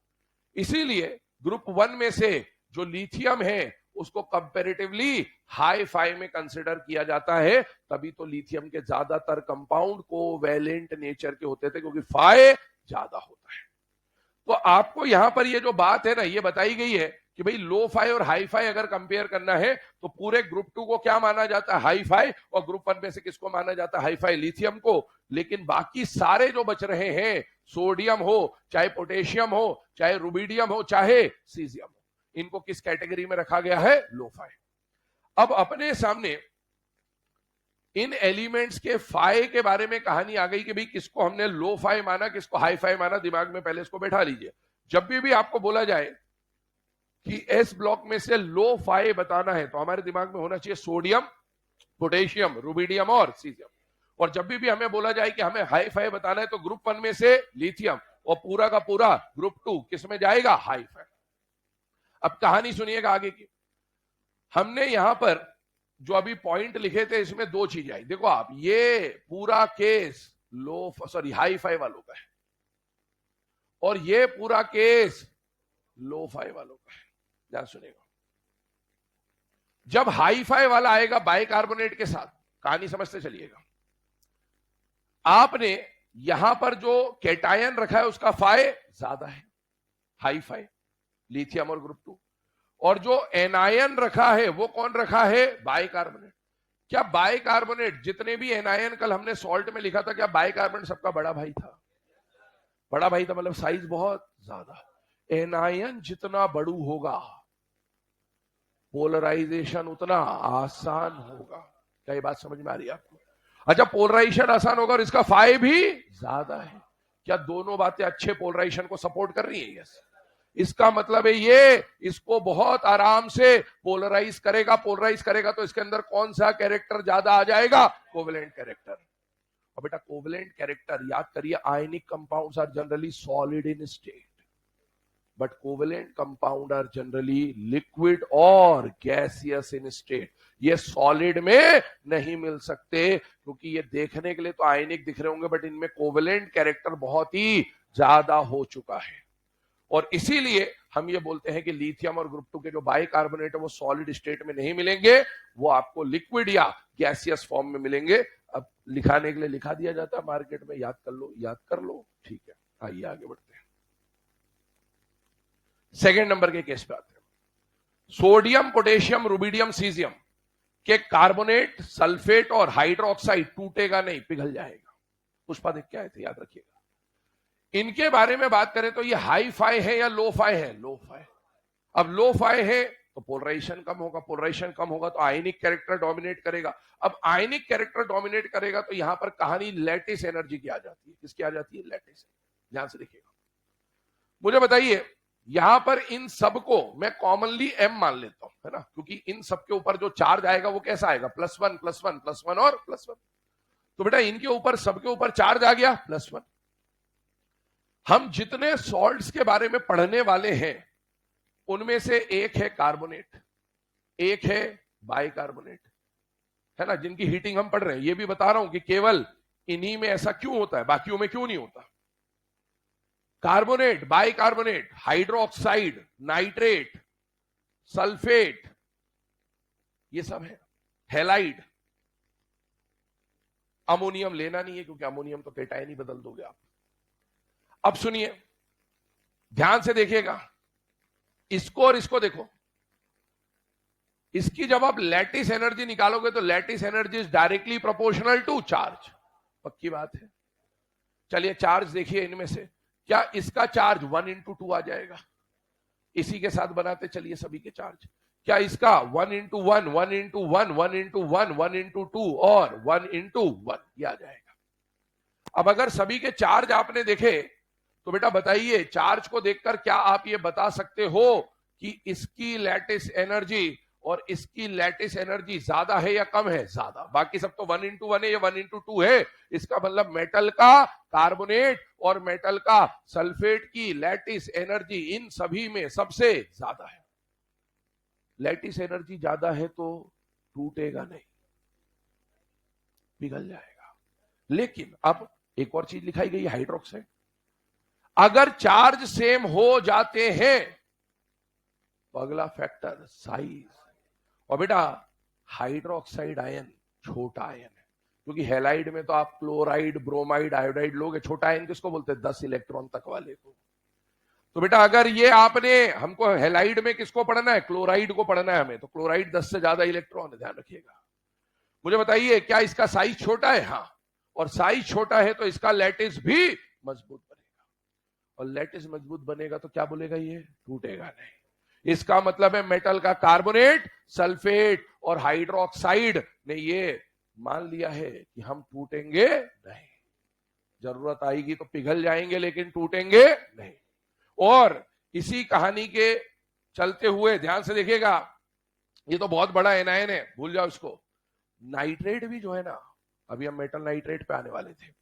[SPEAKER 1] इसीलिए ग्रुप 1 में से जो लिथियम है उसको कंपैरेटिवली हाई फाई में कंसिडर किया जाता है, तभी तो लिथियम के ज्यादातर कंपाउंड कोवैलेंट नेचर के होते थे, क्योंकि फाई ज्यादा होता है। तो आपको यहां पर ये जो बात है ना, ये बताई गई है कि भाई लो फाई और हाई फाई अगर कंपेयर करना है तो पूरे ग्रुप 2 को क्या माना जाता है? Hi fi. और ग्रुप 1 में से किसको माना जाता है? हाई फाई, लिथियम को। लेकिन बाकी सारे जो बच रहे हैं, सोडियम हो, चाहे पोटेशियम हो, चाहे रुबिडियम हो, चाहे सीजियम हो, इनको किस कैटेगरी में रखा गया है? Lo fi. अब अपने सामने इन एलिमेंट्स के फाई के बारे में कहानी आ गई कि भाई किसको हमने लो फाई माना, किसको हाई फाई माना। दिमाग में पहले इसको बैठा लीजिए। जब भी आपको बोला जाए कि एस ब्लॉक में से लो फाई बताना है, तो हमारे दिमाग में होना चाहिए सोडियम, पोटेशियम, रुबिडियम और सीजियम। और जब भी हमें बोला जाए कि हमें हाई फाई बताना है, तो ग्रुप 1 में से लिथियम, और पूरा का पूरा ग्रुप 2 किस में जाएगा? Hi fi. अब कहानी सुनिएगा आगे की। हमने यहां पर जो अभी पॉइंट लिखे थे, इसमें दो चीजें आई। देखो आप, ये पूरा केस हाई फाई वालों का है, और ये पूरा केस लो फाई वालों का है। ध्यान सुनेगा, जब हाई फाई वाला आएगा बाइकार्बोनेट के साथ, कहानी समझते चलिएगा। आपने यहां पर जो कैटायन रखा है उसका फाई ज्यादा है, हाई फाई, लिथियम और ग्रुप 2। और जो एनायन रखा है वो कौन रखा है? बाइकार्बोनेट। क्या बाइकार्बोनेट, जितने भी एनायन कल हमने सॉल्ट में लिखा था, क्या बाइकार्बोनेट सबका बड़ा भाई था? बड़ा भाई था, मतलब साइज बहुत ज्यादा। एनायन जितना बड़ू होगा, पोलराइजेशन उतना आसान होगा। क्या ये बात समझ में आ रही है आपको? अच्छा, पोलराइजेशन आसान होगा और इसका फाई भी ज्यादा है। क्या दोनों बातें अच्छे पोलराइजेशन को सपोर्ट कर रही है? यस। इसका मतलब है ये इसको बहुत आराम से पोलराइज करेगा। पोलराइज करेगा तो इसके अंदर कौन सा कैरेक्टर ज्यादा आ जाएगा? Covalent character. और बेटा कोवेलेंट कैरेक्टर याद करिए, ionic compounds are generally solid in state, but covalent compound are generally liquid और गैसियस इन स्टेट। ये सॉलिड में नहीं मिल सकते, क्योंकि ये देखने के लिए तो आयनिक दिख रहे होंगे, बट इनमें कोवेलेंट कैरेक्टर बहुत ही ज्यादा हो चुका है। और इसीलिए हम ये बोलते हैं कि लिथियम और ग्रुप 2 के जो बाइकार्बोनेट है वो सॉलिड स्टेट में नहीं मिलेंगे, वो आपको लिक्विड या गैसियस फॉर्म में मिलेंगे। अब लिखाने के लिए लिखा दिया जाता है मार्केट में, याद कर लो, याद कर लो, ठीक है। आइए आगे बढ़ते हैं, सेकेंड नंबर के केस पे आते हैं। सोडियम, पोटेशियम, रुबिडियम, सीजियम के कार्बोनेट, सल्फेट और हाइड्रोक्साइड टूटेगा नहीं, पिघल जाएगा। पुष्पा देख के आए थे, याद रखिएगा। इनके बारे में बात करें तो ये हाई फाई है या लो फाई है? Lo fi. अब लो फाई है तो पोलराइजेशन कम होगा, पोलराइजेशन कम होगा तो आयनिक कैरेक्टर डोमिनेट करेगा। अब आयनिक कैरेक्टर डोमिनेट करेगा तो यहां पर कहानी लैटिस एनर्जी की आ जाती है। किसकी आ जाती है? लैटिस। ध्यान से देखिएगा, मुझे बताइए, यहां पर इन सबको मैं कॉमनली m मान लेता हूं, है ना, क्योंकि इन सबके ऊपर जो चार्ज आएगा वो कैसा आएगा? +1 +1 +1 और +1। तो बेटा इनके ऊपर, सबके ऊपर चार्ज आ गया +1। हम जितने सॉल्ट्स के बारे में पढ़ने वाले हैं उनमें से एक है कार्बोनेट, एक है बाइकार्बोनेट, है ना, जिनकी हीटिंग हम पढ़ रहे हैं। ये भी बता रहा हूं कि केवल इन्हीं में ऐसा क्यों होता है, बाकियों में क्यों नहीं होता। Carbonate, bicarbonate, hydroxide, nitrate, sulphate, ये सब है। हैलाइड, अमोनियम लेना नहीं है, क्योंकि अमोनियम तो कैटायन ही बदल दोगे आप। अब सुनिए, ध्यान से देखिएगा, इसको और इसको देखो। इसकी जब आप लैटिस एनर्जी निकालोगे तो lattice energy is directly proportional to charge. पक्की बात है। चलिए चार्ज देखिए, इनमें से क्या इसका चार्ज 1/2 आ जाएगा? इसी के साथ बनाते चलिए सभी के चार्ज। क्या इसका 1/1, 1/1, 1/1, 1/2 और 1/1 ये आ जाएगा। अब अगर सभी के चार्ज आपने देखे तो बेटा बताइए, चार्ज को देखकर क्या आप ये बता सकते हो कि इसकी लैटिस एनर्जी और इसकी लैटिस एनर्जी ज्यादा है या कम है? ज्यादा। बाकी सब तो 1:1 है या 1:2 है। इसका मतलब मेटल का कार्बोनेट और मेटल का सल्फेट की लैटिस एनर्जी इन सभी में सबसे ज्यादा है। लैटिस एनर्जी ज्यादा है तो टूटेगा नहीं, पिघल जाएगा। लेकिन अब एक और चीज लिखाई गई है, हाइड्रोक्साइड। अगर चार्ज सेम हो जाते हैं तो अगला फैक्टर साइज। और बेटा हाइड्रोक्साइड आयन छोटा आयन है, क्योंकि हैलाइड में तो आप क्लोराइड, ब्रोमाइड, आयोडाइड लोगे। छोटा आयन किसको बोलते हैं? 10 इलेक्ट्रॉन तक वाले को। तो बेटा अगर ये आपने, हमको हैलाइड में किसको पढ़ना है? क्लोराइड को पढ़ना है हमें, तो क्लोराइड 10 से ज्यादा इलेक्ट्रॉन है, ध्यान रखिएगा। मुझे बताइए, क्या इसका साइज छोटा है? हाँ। और साइज छोटा है तो इसका लैटिस भी मजबूत बनेगा, और लैटिस मजबूत बनेगा तो क्या बोलेगा? ये टूटेगा नहीं। इसका मतलब है मेटल का कार्बोनेट, सल्फेट और हाइड्रोक्साइड ने ये मान लिया है कि हम टूटेंगे नहीं। जरूरत आएगी तो पिघल जाएंगे लेकिन टूटेंगे नहीं। और इसी कहानी के चलते हुए ध्यान से देखिएगा, ये तो बहुत बड़ा एनायन है, भूल जाओ इसको। नाइट्रेट भी जो है ना, अभी हम मेटल नाइट्रेट पे आने वाले थे।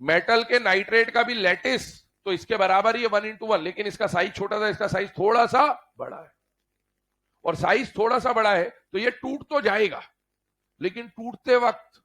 [SPEAKER 1] मेटल के नाइट्रेट का भी लैटिस तो इसके बराबर ही है 1:1, लेकिन इसका साइज छोटा था, इसका साइज थोड़ा सा बड़ा है। और साइज थोड़ा सा बड़ा है तो ये टूट तो जाएगा, लेकिन टूटते वक्त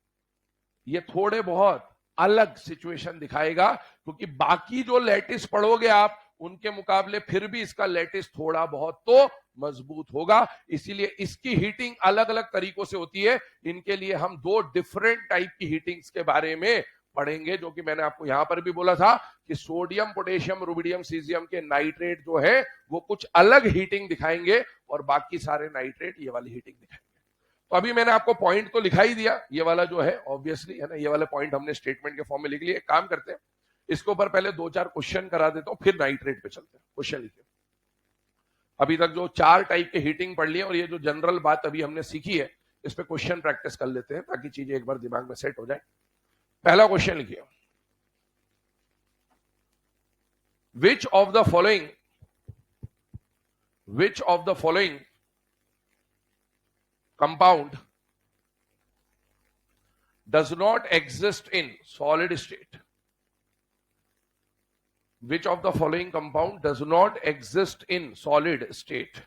[SPEAKER 1] ये थोड़े बहुत अलग सिचुएशन दिखाएगा, क्योंकि बाकी जो लैटिस पढ़ोगे आप उनके मुकाबले फिर भी इसका लैटिस थोड़ा बहुत तो मजबूत होगा। इसीलिए इसकी हीटिंग अलग अलग तरीकों से होती है। इनके लिए हम 2 डिफरेंट टाइप की हीटिंग्स के बारे में पढ़ेंगे, जो कि मैंने आपको यहां पर भी बोला था कि सोडियम, पोटेशियम, रुबिडियम, सीजियम के नाइट्रेट जो है वो कुछ अलग हीटिंग दिखाएंगे और बाकी सारे नाइट्रेट ये वाली हीटिंग दिखाएंगे। तो अभी मैंने आपको पॉइंट तो लिखा ही दिया, ये वाला जो है ऑब्वियसली है ना, ये वाला पॉइंट हमने स्टेटमेंट के फॉर्म में लिख लिया। एक काम करते हैं, इसके ऊपर पहले 2-4 क्वेश्चन करा देता हूं, फिर नाइट्रेट पे चलते हैं। क्वेश्चन लिखिए। अभी तक जो 4 टाइप के हीटिंग पढ़ लिए और ये जो जनरल बात अभी हमने सीखी है, इस पे क्वेश्चन प्रैक्टिस कर लेते हैं ताकि चीजें एक बार दिमाग में सेट हो जाए। पहला क्वेश्चन लिखिए, which of the following compound does not exist in solid state? Which of the following compound does not exist in solid state?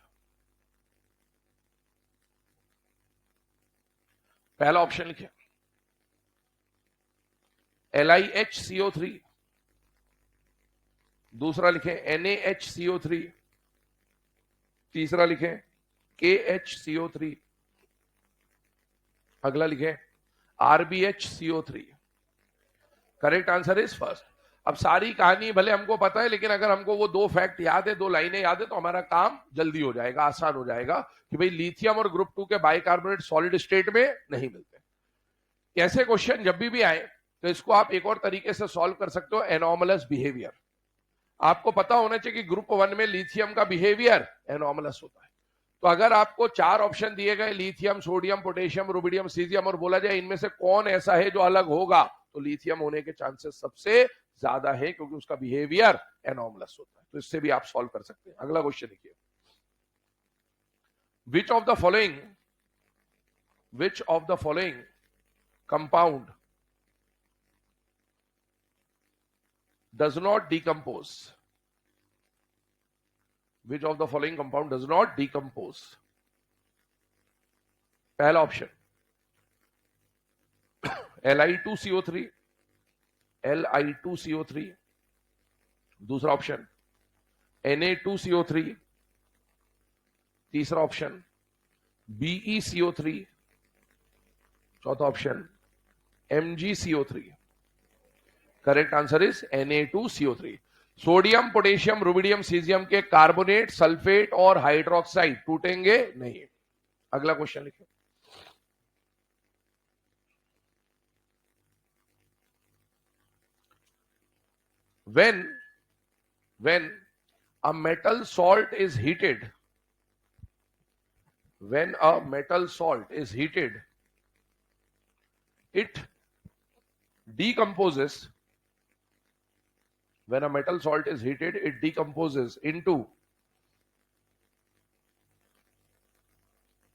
[SPEAKER 1] पहला ऑप्शन लिखिए LiHCO3, दूसरा लिखें NaHCO3, तीसरा लिखें KHCO3, अगला लिखें RbHCO3। Correct answer is first. अब सारी कहानी भले हमको पता है, लेकिन अगर हमको वो 2 फैक्ट याद है, 2 लाइनें याद है, तो हमारा काम जल्दी हो जाएगा, आसान हो जाएगा कि भाई लिथियम और ग्रुप 2 के बाइकार्बोनेट सॉलिड स्टेट में नहीं मिलते। ऐसे क्वेश्चन जब भी आए तो इसको आप एक और तरीके से सॉल्व कर सकते हो, एनॉमलस बिहेवियर। आपको पता होना चाहिए कि ग्रुप 1 में लिथियम का बिहेवियर एनॉमलस होता है। तो अगर आपको 4 ऑप्शन दिए गए, lithium, sodium, potassium, rubidium, caesium, और बोला जाए इनमें से कौन ऐसा है जो अलग होगा, तो लिथियम होने के चांसेस सबसे ज्यादा है, क्योंकि उसका बिहेवियर एनॉमलस होता है। तो इससे भी आप सॉल्व कर सकते हैं। अगला क्वेश्चन देखिए, which of the following compound does not decompose? Which of the following compound does not decompose? पहला ऑप्शन Li2CO3, Li2CO3, दूसरा ऑप्शन Na2CO3, तीसरा ऑप्शन BeCO3, चौथा option MgCO3। Correct answer is Na2CO3। Sodium, potassium, rubidium, caesium के carbonate, sulphate और hydroxide टूटेंगे नहीं। अगला question लिखिए, when a metal salt is heated, it decomposes When a metal salt is heated, it decomposes into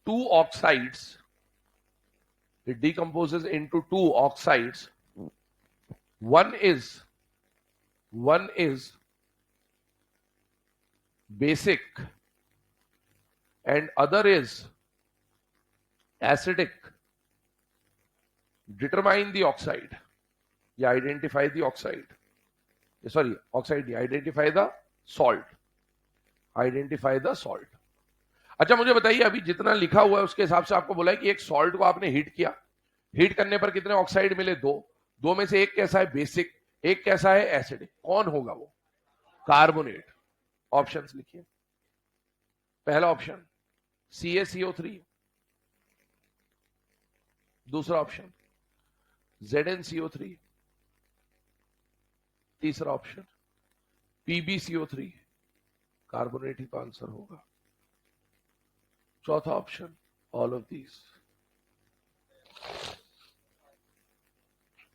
[SPEAKER 1] two oxides. It decomposes into two oxides. One is basic and other is acidic. Determine the oxide. या identify the oxide. Sorry, oxide नहीं, identify the salt. Identify the salt. अच्छा मुझे बताइए, अभी जितना लिखा हुआ है उसके हिसाब से आपको बोला है कि एक सॉल्ट को आपने हीट किया, हीट करने पर कितने ऑक्साइड मिले? दो में से एक कैसा है? बेसिक, एक कैसा है? एसिडिक. कौन होगा वो? कार्बोनेट. ऑप्शंस लिखिए. पहला ऑप्शन CaCO3, दूसरा ऑप्शन ZnCO3, तीसरा ऑप्शन PbCO3. कार्बोनेट ही तो आंसर होगा. चौथा ऑप्शन ऑल ऑफ दीज.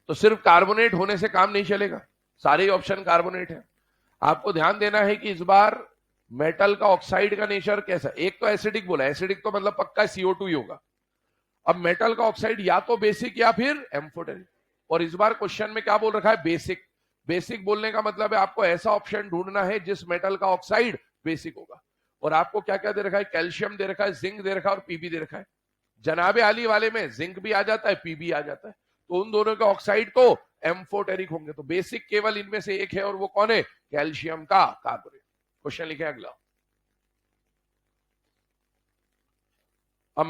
[SPEAKER 1] तो सिर्फ कार्बोनेट होने से काम नहीं चलेगा, सारे ही ऑप्शन कार्बोनेट है. आपको ध्यान देना है कि इस बार मेटल का ऑक्साइड का नेचर कैसा. एक तो एसिडिक बोला, एसिडिक तो मतलब पक्का CO2 ही होगा. अब मेटल का ऑक्साइड या तो बेसिक या फिर एम्फोटेरिक. और इस बार क्वेश्चन में क्या बोल रखा है? बेसिक. बेसिक बोलने का मतलब है आपको ऐसा ऑप्शन ढूंढना है जिस मेटल का ऑक्साइड बेसिक होगा. और आपको क्या क्या दे रखा है? कैल्शियम दे रखा है, जिंक दे रखा है और पीबी दे रखा है. जनाबे आली वाले में जिंक भी आ जाता है, पीबी आ जाता है. तो उन दोनों के ऑक्साइड तो एम्फोटेरिक होंगे. तो बेसिक केवल इनमें से एक है और वो कौन है? कैल्शियम का कार्बोनेट. क्वेश्चन लिखे अगला. A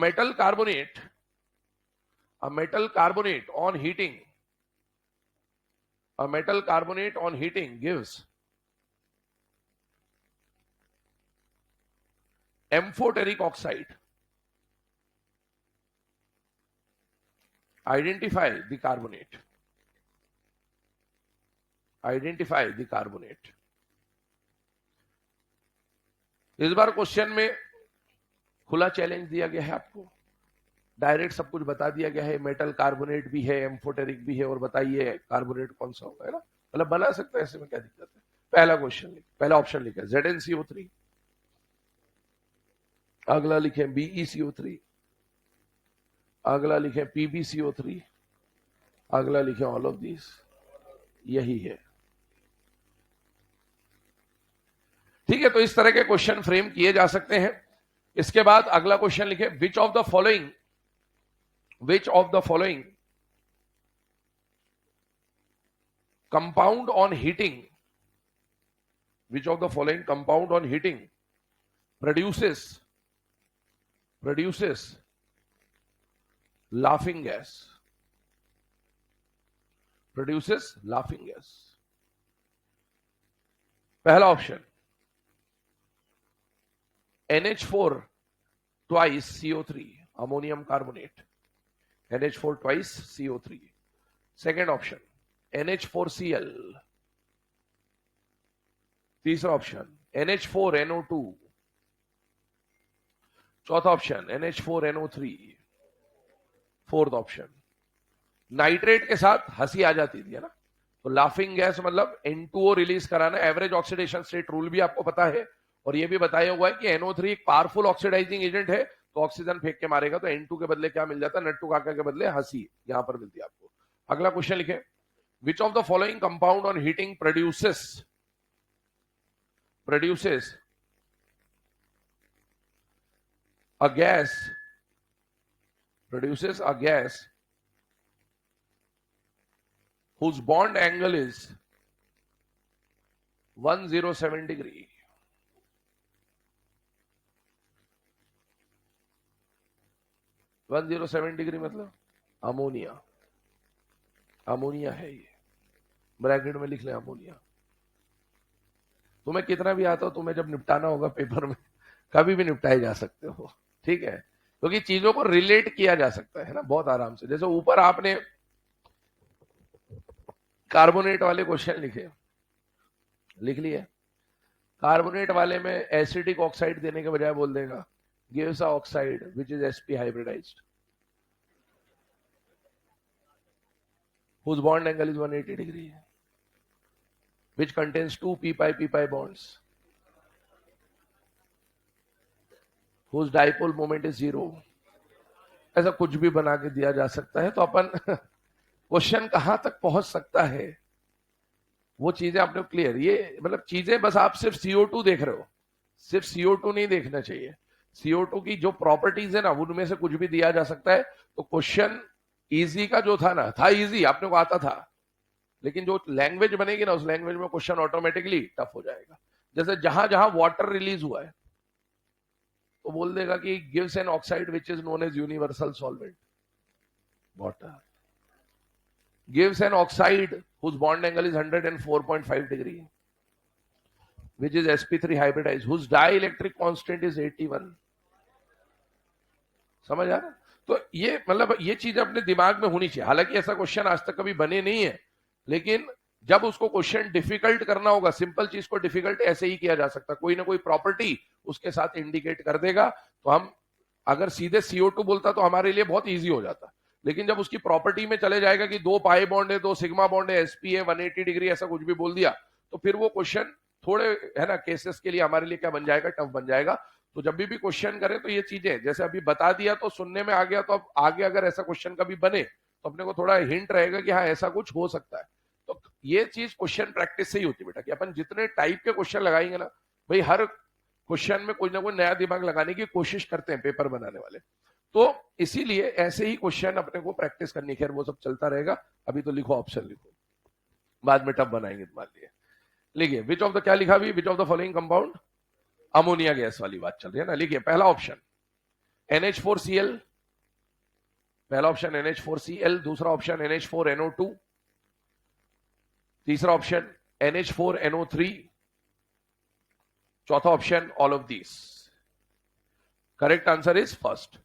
[SPEAKER 1] metal carbonate on heating gives amphoteric oxide. Identify the carbonate. इस बार क्वेश्चन में खुला चैलेंज दिया गया है आपको. डायरेक्ट सब कुछ बता दिया गया है. मेटल कार्बोनेट भी है, एम्फोटेरिक भी है, और बताइए कार्बोनेट कौन सा होगा, है ना. मतलब बना सकते हैं, ऐसे में क्या दिक्कत है. पहला क्वेश्चन लिखे, पहला ऑप्शन लिखे ZnCO3, अगला लिखे BeCO3, अगला लिखे PbCO3, अगला लिखे ऑल ऑफ दिस. यही है. ठीक है, तो इस तरह के क्वेश्चन फ्रेम किए जा सकते हैं. इसके बाद अगला क्वेश्चन लिखे, which of the following compound on heating produces laughing gas. पहला option NH4 twice CO3, ammonium carbonate. NH4 twice CO3. Second option NH4Cl. तीसरा ऑप्शन NH4NO2. चौथा option NH4NO3. Fourth option nitrate के साथ हंसी आ जाती थी, है ना. तो लाफिंग गैस मतलब N2O रिलीज कराना. एवरेज ऑक्सीडेशन स्टेट रूल भी आपको पता है, और ये भी बताया हुआ है कि NO3 एक पावरफुल ऑक्सीडाइजिंग एजेंट है. तो ऑक्सीजन फेंक के मारेगा, तो N2 के बदले क्या मिल जाता है? नट्टू काका के बदले हंसी यहां पर मिलती है आपको. अगला क्वेश्चन लिखे, which of the following compound on heating produces a gas whose bond angle is 107 degree. 107 degree मतलब अमोनिया है. ये ब्रैकेट में लिख ले अमोनिया. तुम्हें कितना भी आता हो, तुम्हें जब निपटाना होगा पेपर में कभी भी निपटाए जा सकते हो. ठीक है, क्योंकि चीजों को रिलेट किया जा सकता है ना बहुत आराम से. जैसे ऊपर आपने कार्बोनेट वाले क्वेश्चन लिख लिए. कार्बोनेट वाले में एसिडिक ऑक्साइड देने के बजाय बोल देगा gives a oxide which is sp hybridized whose bond angle is 180 degree. which contains two p-pi bonds, whose dipole moment is 0. ऐसा कुछ भी बना के दिया जा सकता है। तो अपन क्वेश्चन कहां तक पहुंच सकता है वो चीजें आपने क्लियर, ये मतलब चीजें बस आप सिर्फ CO2 देख रहे हो, सिर्फ CO2 नहीं देखना चाहिए। CO2 की जो प्रॉपर्टीज है ना उनमें से कुछ भी दिया जा सकता है। तो क्वेश्चन इजी का जो था ना, था इजी, आपने को आता था, लेकिन जो लैंग्वेज बनेगी ना उस लैंग्वेज में क्वेश्चन ऑटोमेटिकली टफ हो जाएगा। जैसे जहां जहां वाटर रिलीज हुआ है तो बोल देगा कि gives an oxide which is known as universal solvent, water gives an oxide whose bond angle is 104.5 degree, which is sp3 hybridized, whose dielectric constant is 81. समझ आ रहा? तो ये मतलब ये चीज अपने दिमाग में होनी चाहिए। हालांकि ऐसा क्वेश्चन आज तक कभी बने नहीं है, लेकिन जब उसको क्वेश्चन डिफिकल्ट करना होगा, सिंपल चीज को डिफिकल्ट ऐसे ही किया जा सकता, कोई ना कोई प्रॉपर्टी उसके साथ इंडिकेट कर देगा। तो हम अगर सीधे CO2 बोलता तो हमारे लिए बहुत ईजी हो जाता, लेकिन जब उसकी प्रॉपर्टी में चले जाएगा कि 2 पाई बॉन्ड है, 2 सिग्मा बॉन्ड है, sp है 180 डिग्री, ऐसा कुछ भी बोल दिया तो फिर वो क्वेश्चन थोड़े है ना केसेस के लिए हमारे लिए क्या बन जाएगा, टफ बन जाएगा। तो जब भी क्वेश्चन करें तो ये चीजें जैसे अभी बता दिया तो सुनने में आ गया, तो अब आगे अगर ऐसा क्वेश्चन कभी बने तो अपने को थोड़ा हिंट रहेगा कि हाँ ऐसा कुछ हो सकता है। तो ये चीज क्वेश्चन प्रैक्टिस से ही होती है बेटा, कि अपन जितने टाइप के क्वेश्चन लगाएंगे ना भाई, हर क्वेश्चन में कोई ना कोई नया दिमाग लगाने की कोशिश करते हैं पेपर बनाने वाले। तो इसीलिए ऐसे ही क्वेश्चन अपने को प्रैक्टिस करनी, खैर वो सब चलता रहेगा। अभी तो लिखो, ऑप्शन लिखो, बाद में टफ बनाएंगे तुम्हारे लिए। लिखिए विच ऑफ द, क्या लिखा अभी, which of the following compound, ammonia gas वाली बात चल रही है ना। लिखिए पहला ऑप्शन NH4Cl, पहला ऑप्शन NH4Cl, दूसरा ऑप्शन NH4NO2, तीसरा ऑप्शन NH4NO3, चौथा option all of this. Correct answer is first.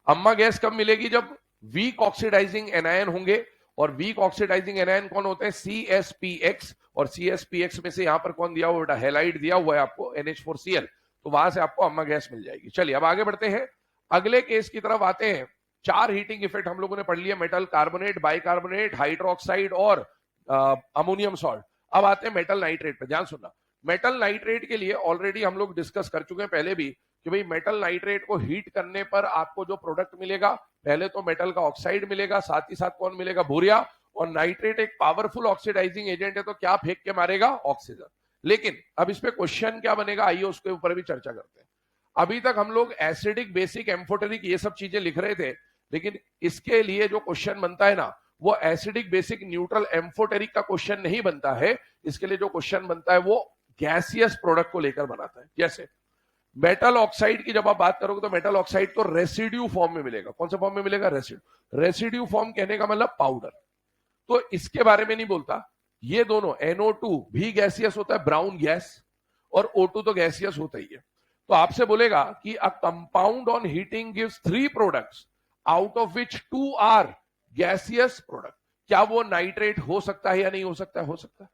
[SPEAKER 1] अम्मा गैस कब मिलेगी, जब वीक ऑक्सीडाइजिंग एनायन होंगे, और वीक ऑक्सीडाइजिंग एनायन कौन होते हैं, CSPX, और CSPX में से यहां पर कौन दिया हुआ बेटा, हैलाइड दिया हुआ है आपको NH4Cl, तो वहां से आपको अम्मा गैस मिल जाएगी। चलिए अब आगे बढ़ते हैं, अगले केस की तरफ आते हैं। 4 हीटिंग इफेक्ट हम लोगों ने पढ़ लिया, मेटल कार्बोनेट, बाइकार्बोनेट, हाइड्रोक्साइड और अमोनियम सॉल्ट। अब आते हैं मेटल नाइट्रेट पे, ध्यान सुनना। मेटल नाइट्रेट के लिए ऑलरेडी हम लोग डिस्कस कर चुके हैं पहले भी, कि भाई मेटल नाइट्रेट को हीट करने पर आपको जो प्रोडक्ट मिलेगा, पहले तो मेटल का ऑक्साइड मिलेगा, साथ ही साथ कौन मिलेगा, भूरिया। और नाइट्रेट एक पावरफुल ऑक्सीडाइजिंग एजेंट है, तो क्या फेंक के मारेगा, ऑक्सीजन। लेकिन अब इस पे क्वेश्चन क्या बनेगा, आइए उसके ऊपर भी चर्चा करते हैं। अभी तक हम लोग एसिडिक, बेसिक, एम्फोटेरिक ये सब चीजें लिख रहे थे, लेकिन इसके लिए जो क्वेश्चन बनता है ना, वो एसिडिक, बेसिक, न्यूट्रल, एम्फोटेरिक का क्वेश्चन नहीं बनता है। इसके लिए जो क्वेश्चन बनता है वो गैसियस प्रोडक्ट को लेकर बनाता है। जैसे मेटल ऑक्साइड की जब आप बात करोगे तो मेटल ऑक्साइड तो रेसिड्यू फॉर्म में मिलेगा। कौन सा फॉर्म में मिलेगा, रेसिड्यू। रेसिड्यू फॉर्म कहने का मतलब पाउडर। तो इसके बारे में नहीं बोलता। ये दोनों NO2 भी गैसियस होता है, ब्राउन गैस, और O2 तो गैसियस होता ही है। तो आपसे बोलेगा कि a compound on heating gives 3 products out of which 2 are gaseous product. क्या वो नाइट्रेट हो सकता है या नहीं हो सकता है, हो सकता है।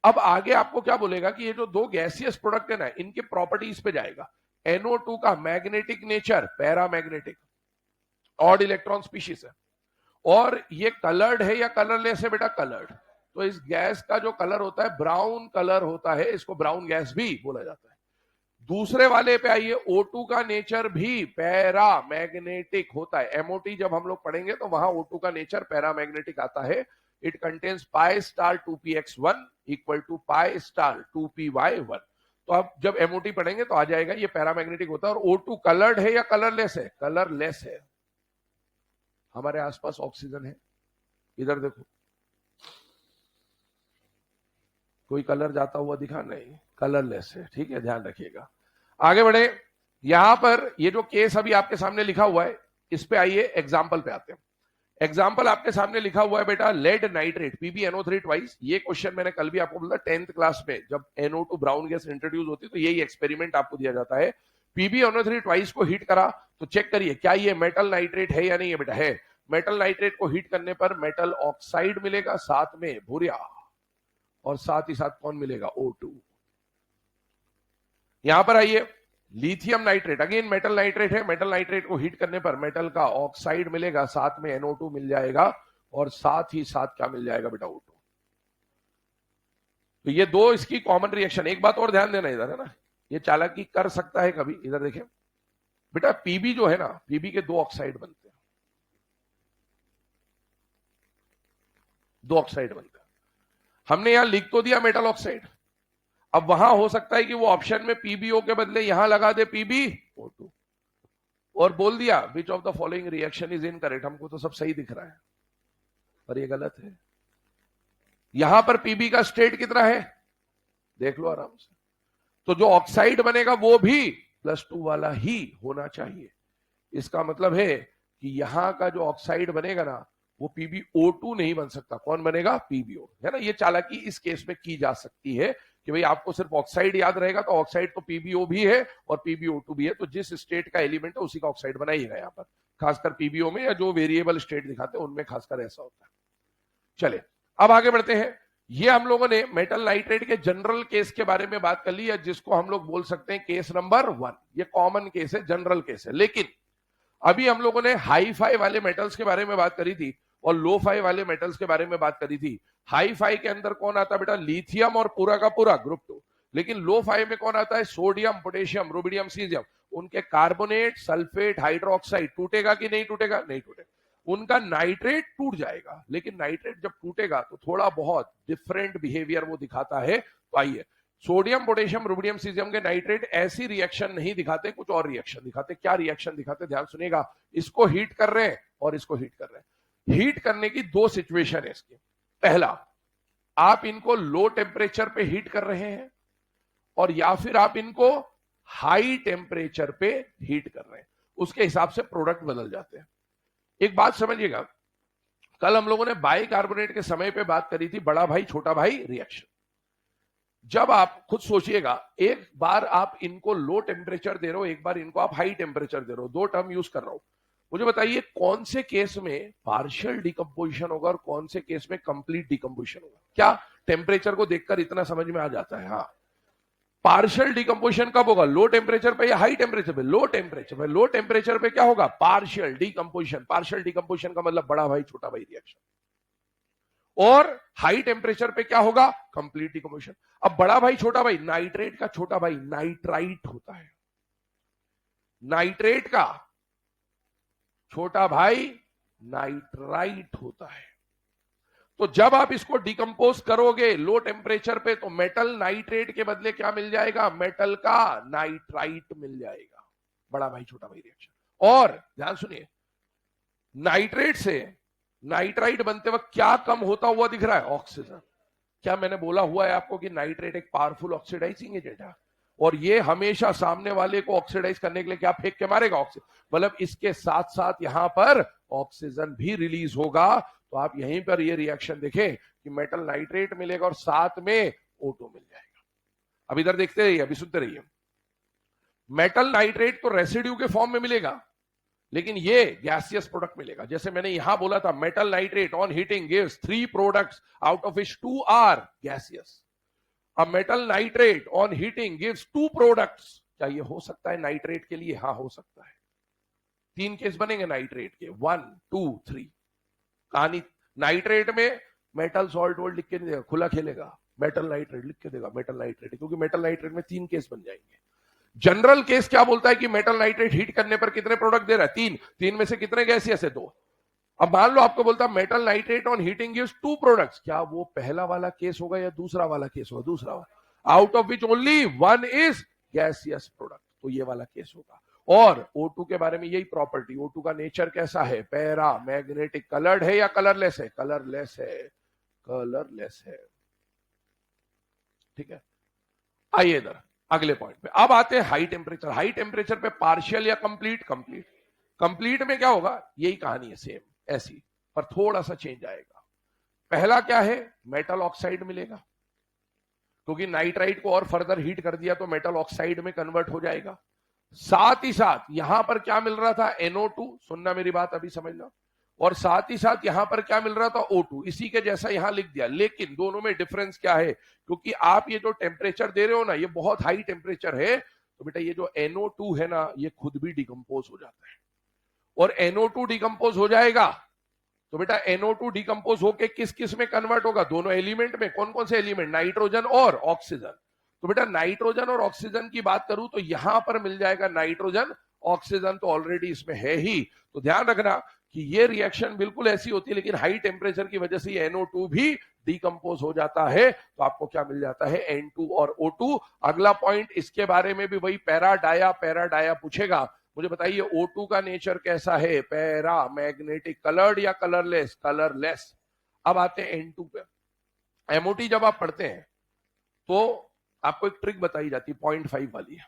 [SPEAKER 1] अब आगे आपको क्या बोलेगा कि ये जो 2 गैसियस प्रोडक्ट है ना, इनके प्रॉपर्टीज पे जाएगा। NO2 का magnetic nature paramagnetic, odd electron species है, और ये कलर्ड है या कलरलेस है बेटा, कलर्ड। तो इस गैस का जो कलर होता है ब्राउन कलर होता है, इसको ब्राउन गैस भी बोला जाता है। दूसरे वाले पे आइए, O2 का नेचर भी पैरामैग्नेटिक होता है। MOT जब हम लोग पढ़ेंगे तो वहां O2 का नेचर पैरामैग्नेटिक आता है। It contains pi star 2px1 equal to pi star 2py1। तो अब जब MOT पढ़ेंगे तो आ जाएगा ये पैरामैग्नेटिक होता है। और O2 कलर्ड है या कलरलेस है, कलरलेस है। हमारे आसपास ऑक्सीजन है, इधर देखो, कोई कलर जाता हुआ दिखा, नहीं, कलरलेस है। ठीक है, ध्यान रखिएगा। आगे बढ़े, यहां पर ये जो केस अभी आपके सामने लिखा हुआ है, इस पे आइए, एग्जाम्पल पे आते हैं। एग्जाम्पल आपके सामने लिखा हुआ है बेटा, लेड नाइट्रेट PbNO3 ट्वाइस। ये क्वेश्चन मैंने कल भी आपको बोला, 10th क्लास में जब NO2 ब्राउन गैस इंट्रोड्यूस होती है तो यही एक्सपेरिमेंट आपको दिया जाता है। PbNO3 ट्वाइस को हीट करा तो चेक करिए क्या ये मेटल नाइट्रेट है या नहीं है बेटा, है। मेटल नाइट्रेट को हीट करने पर मेटल ऑक्साइड मिलेगा, साथ में भूरिया, और साथ ही साथ कौन मिलेगा, O2। यहां पर आइए, lithium nitrate, again metal nitrate है। मेटल नाइट्रेट को हीट करने पर मेटल का ऑक्साइड मिलेगा, साथ में NO2 मिल जाएगा, और साथ ही साथ क्या मिल जाएगा बेटा, O2। तो ये दो इसकी कॉमन रिएक्शन। एक बात और ध्यान देना इधर है ना, ये चालाकी कर सकता है कभी। इधर देखें बेटा, पीबी जो है ना, पीबी के दो ऑक्साइड बनते हैं, दो ऑक्साइड बनते हैं। हमने यहां लिख तो दिया मेटल ऑक्साइड, अब वहां हो सकता है कि वो ऑप्शन में पीबीओ के बदले यहां लगा दे पीबीओ2 और बोल दिया which of the following reaction is incorrect. हमको तो सब सही दिख रहा है पर ये गलत है। यहां पर पीबी का स्टेट कितना है देख लो आराम से, तो जो ऑक्साइड बनेगा वो भी +2 वाला ही होना चाहिए। इसका मतलब है कि यहां का जो ऑक्साइड बनेगा ना वो PbO2 नहीं बन सकता। कौन बनेगा? PbO, है ना। ये चालाकी इस केस में की जा सकती है कि भाई आपको सिर्फ ऑक्साइड याद रहेगा तो ऑक्साइड तो PbO भी है और PbO2 भी है, तो जिस स्टेट का एलिमेंट है उसी का ऑक्साइड बनाइएगा यहां पर, खासकर PbO में या जो वेरिएबल स्टेट दिखाते हैं उनमें खासकर ऐसा होता है। चले अब आगे बढ़ते हैं। ये हम लोगों ने मेटल नाइट्रेट के जनरल केस के बारे में बात कर ली है, जिसको हम लोग बोल सकते हैं केस नंबर 1। ये कॉमन केस है, जनरल केस है। लेकिन अभी हम लोगों ने हाई फाई वाले मेटल्स के बारे में बात करी थी और लो फाई वाले मेटल्स के बारे में बात करी थी। हाई फाई के अंदर कौन आता है बेटा? लिथियम और पूरा का पूरा ग्रुप 2। लेकिन लो फाई में कौन आता है? Sodium, potassium, rubidium, caesium. उनके कार्बोनेट, सल्फेट, हाइड्रोक्साइड टूटेगा कि नहीं टूटेगा? नहीं टूटेगा। उनका नाइट्रेट टूट जाएगा, लेकिन नाइट्रेट जब टूटेगा तो थोड़ा बहुत डिफरेंट बिहेवियर वो दिखाता है। तो आइए, सोडियम, पोटेशियम, रुबिडियम, सीजियम के नाइट्रेट ऐसी रिएक्शन नहीं दिखाते, कुछ और रिएक्शन दिखाते। क्या रिएक्शन दिखाते? ध्यान सुनिएगा। इसको हीट कर रहे हैं और इसको हीट कर रहे हैं। हीट करने की दो सिचुएशन है इसकी। पहला, आप इनको लो टेम्परेचर पे हीट कर रहे हैं और या फिर आप इनको हाई टेम्परेचर पे हीट कर रहे हैं, उसके हिसाब से प्रोडक्ट बदल जाते हैं। एक बात समझिएगा, कल हम लोगों ने बाइकार्बोनेट के समय पे बात करी थी, बड़ा भाई छोटा भाई रिएक्शन। जब आप खुद सोचिएगा, एक बार आप इनको लो टेम्परेचर दे रहे हो, एक बार इनको आप हाई टेम्परेचर दे रहे हो, दो टर्म यूज कर रहा हूं। मुझे बताइए कौन से केस में पार्शियल डिकम्पोजिशन होगा और कौन से केस में कंप्लीट डिकम्पोजिशन होगा? क्या टेम्परेचर को देखकर इतना समझ में आ जाता है? हाँ, पार्शियल डिकम्पोजिशन कब होगा? लो टेम्परेचर पे या हाई टेम्परेचर पे? लो टेम्परेचर पे। लो टेम्परेचर पे क्या होगा? Partial decomposition. पार्शियल डिकम्पोजिशन का मतलब बड़ा भाई छोटा भाई रिएक्शन। और हाई टेम्परेचर पे क्या होगा? Complete decomposition. अब बड़ा भाई छोटा भाई, नाइट्रेट का छोटा भाई नाइट्राइट होता है, नाइट्रेट का छोटा भाई नाइट्राइट होता है। तो जब आप इसको डिकम्पोज करोगे लो टेम्परेचर पे तो मेटल नाइट्रेट के बदले क्या मिल जाएगा? मेटल का नाइट्राइट मिल जाएगा। बड़ा भाई छोटा भाई रिएक्शन। और ध्यान सुनिए, नाइट्रेट से नाइट्राइट बनते वक्त क्या कम होता हुआ दिख रहा है? ऑक्सीजन। क्या मैंने बोला हुआ है आपको कि नाइट्रेट एक पावरफुल ऑक्सीडाइजिंग एजेंट है और ये हमेशा सामने वाले को ऑक्सीडाइज करने के लिए क्या फेंक के मारेगा? ऑक्सीजन। मतलब इसके साथ साथ यहां पर ऑक्सीजन भी रिलीज होगा। तो आप यहीं पर ये रिएक्शन देखें कि मेटल नाइट्रेट मिलेगा और साथ में O2 मिल जाएगा। अब इधर देखते रहिए, अभी सुनते रहिए। मेटल नाइट्रेट तो रेसिड्यू के फॉर्म में मिलेगा, लेकिन ये गैसियस प्रोडक्ट मिलेगा। जैसे मैंने यहां बोला था, metal nitrate on heating gives 3 products out of which 2 are gaseous. अब metal nitrate on heating gives 2 products. क्या ये हो सकता है नाइट्रेट के लिए? हाँ, हो सकता है। 3 केस बनेंगे नाइट्रेट के, 1, 2, 3। कहानी नाइट्रेट में मेटल सॉल्ट वोल्ट लिख के नहीं देगा, खुला खेलेगा, मेटल नाइट्रेट लिख के देगा, मेटल नाइट्रेट, क्योंकि मेटल नाइट्रेट में 3 केस बन जाएंगे। जनरल केस क्या बोलता है कि मेटल नाइट्रेट हीट करने पर कितने प्रोडक्ट दे रहा है? 3। 3 में से कितने गैसियस है? 2। अब मान लो आपको बोलता है metal nitrate on heating gives 2 products. क्या वो पहला वाला केस होगा या दूसरा वाला केस होगा? दूसरा वाला, out of which only 1 is gaseous product. तो ये वाला केस होगा। और O2 के बारे में यही प्रॉपर्टी, O2 का नेचर कैसा है? Para magnetic. कलर्ड है या कलरलेस है? कलरलेस है, कलरलेस है। ठीक है, आइए इधर अगले पॉइंट पे। अब आते हैं हाई टेम्परेचर। हाई टेम्परेचर पे पार्शियल या कंप्लीट? कंप्लीट। कंप्लीट में क्या होगा? यही कहानी है, सेम ऐसी, पर थोड़ा सा चेंज आएगा। पहला क्या है? मेटल ऑक्साइड मिलेगा, क्योंकि नाइट्राइट को और फर्दर हीट कर दिया तो मेटल ऑक्साइड में कन्वर्ट हो जाएगा। साथ ही साथ यहां पर क्या मिल रहा था? NO2। सुनना मेरी बात, अभी समझना। और साथ ही साथ यहां पर क्या मिल रहा था? O2। इसी के जैसा यहां लिख दिया। लेकिन दोनों में डिफरेंस क्या है? क्योंकि आप ये जो टेम्परेचर दे रहे हो ना, ये बहुत हाई टेम्परेचर है, तो बेटा ये जो NO2 है ना, ये खुद भी डिकम्पोज हो जाता है। और NO2 डिकम्पोज हो जाएगा तो बेटा NO2 डिकम्पोज होके किस किस में कन्वर्ट होगा? दोनों एलिमेंट में। कौन कौन से एलिमेंट? नाइट्रोजन और ऑक्सीजन। तो बेटा नाइट्रोजन और ऑक्सीजन की बात करूं तो यहां पर मिल जाएगा नाइट्रोजन, ऑक्सीजन तो ऑलरेडी इसमें है ही। तो ध्यान रखना कि ये रिएक्शन बिल्कुल ऐसी होती है, लेकिन हाई टेम्परेचर की वजह से ये NO2 भी डिकम्पोज हो जाता है। तो आपको क्या मिल जाता है? N2 और O2। अगला पॉइंट इसके बारे में भी वही पैरा डाया पूछेगा। मुझे बताइए O2 का नेचर कैसा है? पैरा मैग्नेटिक, कलर्ड या कलरलेस? कलरलेस। अब आते हैं N2 पे। MOT जब आप पढ़ते हैं तो आपको एक ट्रिक बताई जाती है 0.5 वाली है,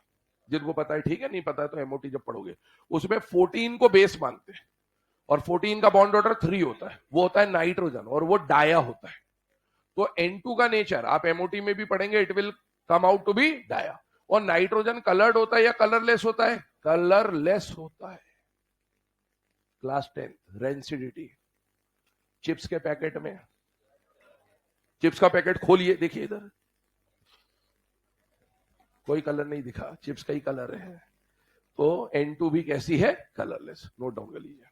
[SPEAKER 1] जिनको पता है ठीक है, नहीं पता है तो MOT जब पढ़ोगे उसमें 14 को बेस मानते हैं और 14 का बॉन्ड ऑर्डर 3 होता है, वो होता है नाइट्रोजन और वो डाया होता है। तो N2 का नेचर आप MOT में भी पढ़ेंगे, it will come out to be dia. और नाइट्रोजन कलर्ड होता है या कलरलेस होता है? कलरलेस होता है। Class 10 rancidity. चिप्स के पैकेट में, चिप्स का पैकेट खोलिए, देखिए इधर कोई कलर नहीं दिखा, चिप्स का ही कलर है। तो N2 भी कैसी है? कलरलेस। नोट डाउन कर लीजिए।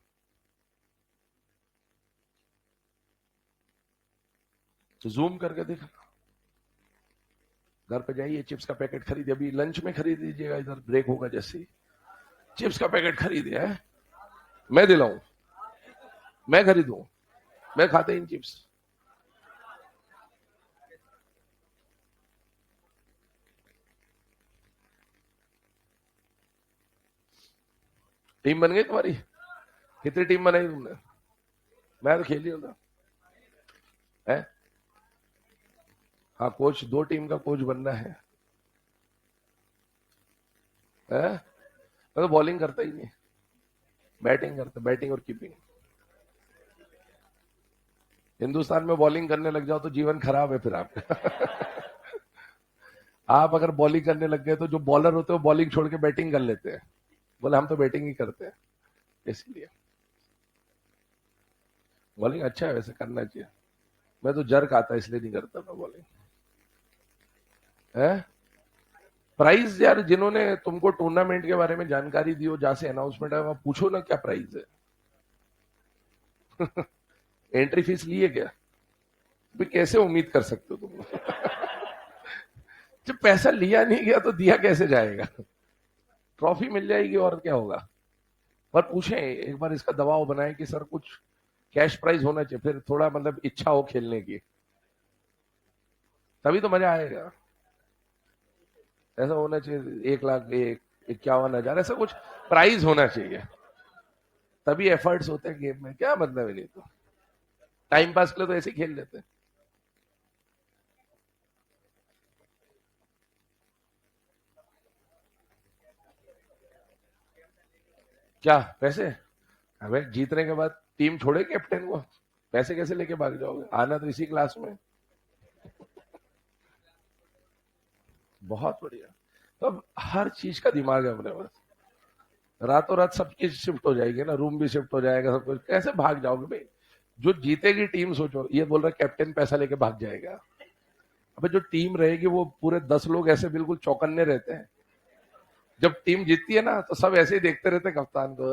[SPEAKER 1] तो जूम करके देखना, घर पे जाइए, चिप्स का पैकेट खरीदिए, अभी लंच में खरीद लीजिएगा, इधर ब्रेक होगा जैसे ही। चिप्स का पैकेट खरीदिए है, मैं दिलाऊं, मैं खरीदूं, मैं खाते इन चिप्स। टीम बन गई तुम्हारी? कितनी टीम बनाई तुमने? मैं तो खेल ही होता है। हाँ, कोच, 2 टीम का कोच बनना है। मैं तो बॉलिंग करता ही नहीं, बैटिंग करता, बैटिंग और कीपिंग। हिंदुस्तान में बॉलिंग करने लग जाओ तो जीवन खराब है फिर आपका। आप अगर बॉलिंग करने लग गए तो जो बॉलर होते हैं वो बॉलिंग छोड़ के बैटिंग कर लेते हैं, बोले हम तो बैटिंग ही करते हैं। इसलिए बॉलिंग अच्छा है, वैसे करना चाहिए। मैं तो जर्क आता इसलिए नहीं करता मैं बॉलिंग। है प्राइस यार, जिन्होंने तुमको टूर्नामेंट के बारे में जानकारी दी हो, जहां से अनाउंसमेंट है, वहां पूछो ना क्या प्राइस है। एंट्री फीस लिए क्या? भी कैसे उम्मीद कर सकते हो तुम? जब पैसा लिया नहीं गया तो दिया कैसे जाएगा? ट्रॉफी मिल जाएगी और क्या होगा। पर पूछें एक बार, इसका दबाव बनाए कि सर कुछ कैश प्राइज होना चाहिए, फिर थोड़ा मतलब इच्छा हो खेलने की, तभी तो मजा आएगा। ऐसा होना चाहिए 1,51,000 ऐसा कुछ प्राइज होना चाहिए, तभी एफर्ट्स होते हैं गेम में। क्या मतलब है? नहीं तो टाइम पास के लिए तो ऐसे ही खेल लेते हैं। क्या पैसे? हमें जीतने के बाद टीम छोड़े कैप्टन को, पैसे कैसे लेके भाग जाओगे? आना तो इसी क्लास में। बहुत बढ़िया। तो अब हर चीज का दिमाग है अपने पास, रातों रात सब चीज शिफ्ट हो जाएगी ना, रूम भी शिफ्ट हो जाएगा, सब कुछ। कैसे भाग जाओगे भाई? जो जीतेगी टीम, सोचो, ये बोल रहा कैप्टन पैसा लेके भाग जाएगा। अबे जो टीम रहेगी वो पूरे 10 लोग ऐसे बिल्कुल चौकन्ने रहते हैं, जब टीम जीतती है ना तो सब ऐसे ही देखते रहते हैं कप्तान को।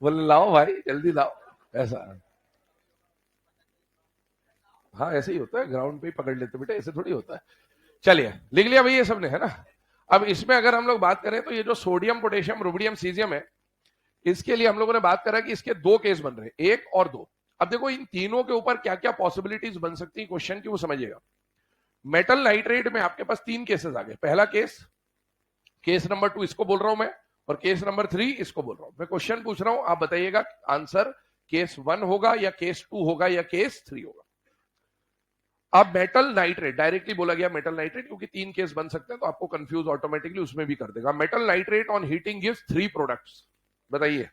[SPEAKER 1] बोले लाओ भाई जल्दी लाओ, ऐसा। हाँ ऐसे ही होता है, ग्राउंड पे ही पकड़ लेते बेटा, ऐसे थोड़ी होता है। चलिए लिख लिया भाई ये सबने, है ना? अब इसमें अगर हम लोग बात करें तो ये जो सोडियम, पोटेशियम, रुबिडियम, सीजियम है, इसके लिए हम लोगों ने बात करा कि इसके 2 केस बन रहे हैं, 1 और 2। अब देखो इन तीनों के ऊपर क्या क्या पॉसिबिलिटीज बन सकती है क्वेश्चन की, वो समझिएगा। मेटल नाइट्रेट में आपके पास 3 केसेस आ गए। पहला केस, केस नंबर 2 इसको बोल रहा हूं मैं, और केस नंबर 3 इसको बोल रहा हूं मैं। क्वेश्चन पूछ रहा हूं, आप बताइएगा आंसर केस 1 होगा या केस 2 होगा या केस 3 होगा। अब मेटल नाइट्रेट डायरेक्टली बोला गया मेटल नाइट्रेट, क्योंकि 3 केस बन सकते हैं तो आपको कंफ्यूज ऑटोमेटिकली उसमें भी कर देगा। Metal nitrate on heating gives 3 products. बताइए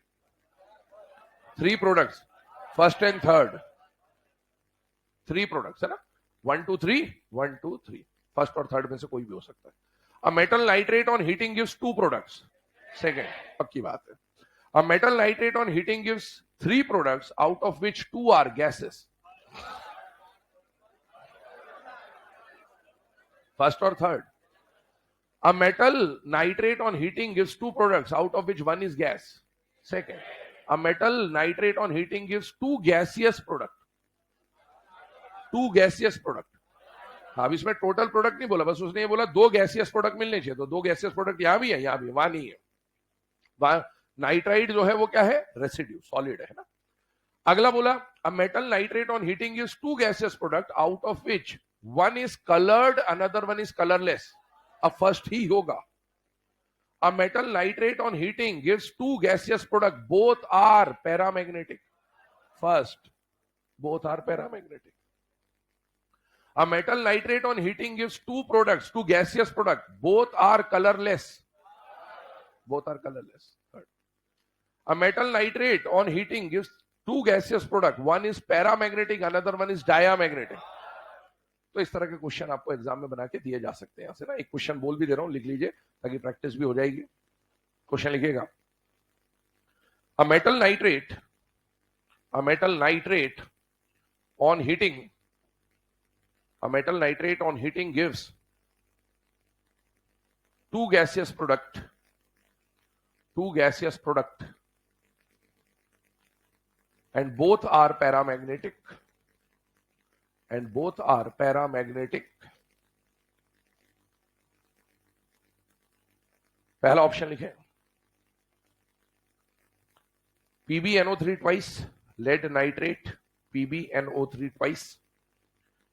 [SPEAKER 1] 3 products, first and third, 3 products है ना, 1 2 3, 1 2 3, फर्स्ट और थर्ड में से कोई भी हो सकता है। अब metal nitrate on heating gives 2 products, second, पक्की बात है। अब metal nitrate on heating gives 3 products out of which 2 are gases, first और third. A metal nitrate on heating gives 2 products out of which one is gas, second. A metal nitrate on heating gives two gaseous product. हाँ, अब इसमें total product नहीं बोला, बस उसने ये बोला दो गैसियस प्रोडक्ट मिलने चाहिए, तो दो गैसियस प्रोडक्ट यहां भी है, यहां भी, वहां नहीं है। वहां नाइट्राइड जो है वो क्या है, रेसिड्यू, सॉलिड है ना। अगला बोला a metal nitrate on heating gives two gaseous product out of which one is coloured another one is colourless. अब फर्स्ट ही होगा। A metal nitrate on heating gives two gaseous product, both are paramagnetic. First, both are paramagnetic. A metal nitrate on heating gives two products, two gaseous products. Both are colorless. Third. A metal nitrate on heating gives two gaseous products. One is paramagnetic, another one is diamagnetic. तो इस तरह के question आपको exam में बना के दिए जा सकते हैं। यहाँ से ना एक क्वेश्चन बोल भी दे रहा हूं, लिख लीजिए ताकि प्रैक्टिस भी हो जाएगी। क्वेश्चन लिखिएगा, a metal nitrate on heating gives two gaseous product and both are paramagnetic पहला ऑप्शन लिखें, PbNO3 twice, lead nitrate, PbNO3 twice।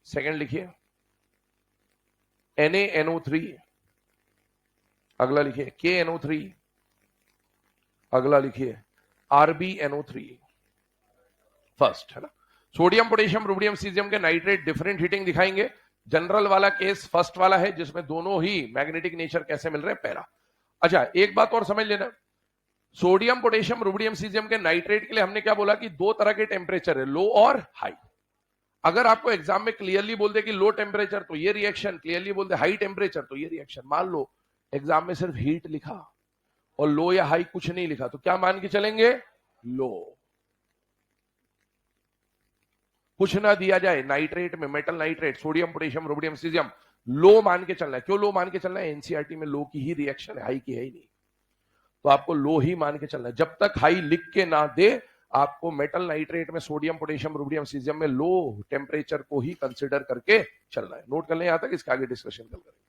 [SPEAKER 1] Second लिखिए NaNO3, अगला लिखिए KNO3, अगला लिखिए RbNO3। फर्स्ट है ना, सोडियम पोटेशियम रुबिडियम सीजियम के नाइट्रेट डिफरेंट हीटिंग दिखाएंगे। जनरल वाला केस फर्स्ट वाला है जिसमें दोनों ही मैग्नेटिक नेचर कैसे मिल रहे हैं, पैरा। अच्छा, एक बात और समझ लेना, सोडियम पोटेशियम रुबिडियम सीजियम के नाइट्रेट के लिए हमने क्या बोला कि दो तरह के टेम्परेचर है, लो और हाई। अगर आपको एग्जाम में क्लियरली बोल दे कि लो टेम्परेचर तो ये रिएक्शन, क्लियरली बोल दे हाई टेम्परेचर तो ये रिएक्शन, मान लो एग्जाम में सिर्फ हीट लिखा और लो या हाई कुछ नहीं लिखा, तो क्या मान के चलेंगे, लो। कुछ ना दिया जाए नाइट्रेट में, metal nitrate, sodium potassium rubidium caesium, लो मान के चलना है। क्यों लो मान के चलना है, एनसीईआरटी में लो की ही रिएक्शन है, हाई की है ही नहीं, तो आपको लो ही मान के चलना है। जब तक हाई लिख के ना दे, आपको मेटल नाइट्रेट में, सोडियम पोटेशियम रुबिडियम सीजियम में लो टेम्परेचर को ही कंसीडर करके चलना है। नोट कर लें यहां तक, इसके आगे डिस्कशन कल करेंगे।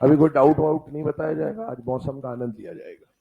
[SPEAKER 1] अभी कोई डाउट वाउट नहीं बताया जाएगा, आज मौसम का आनंद लिया जाएगा।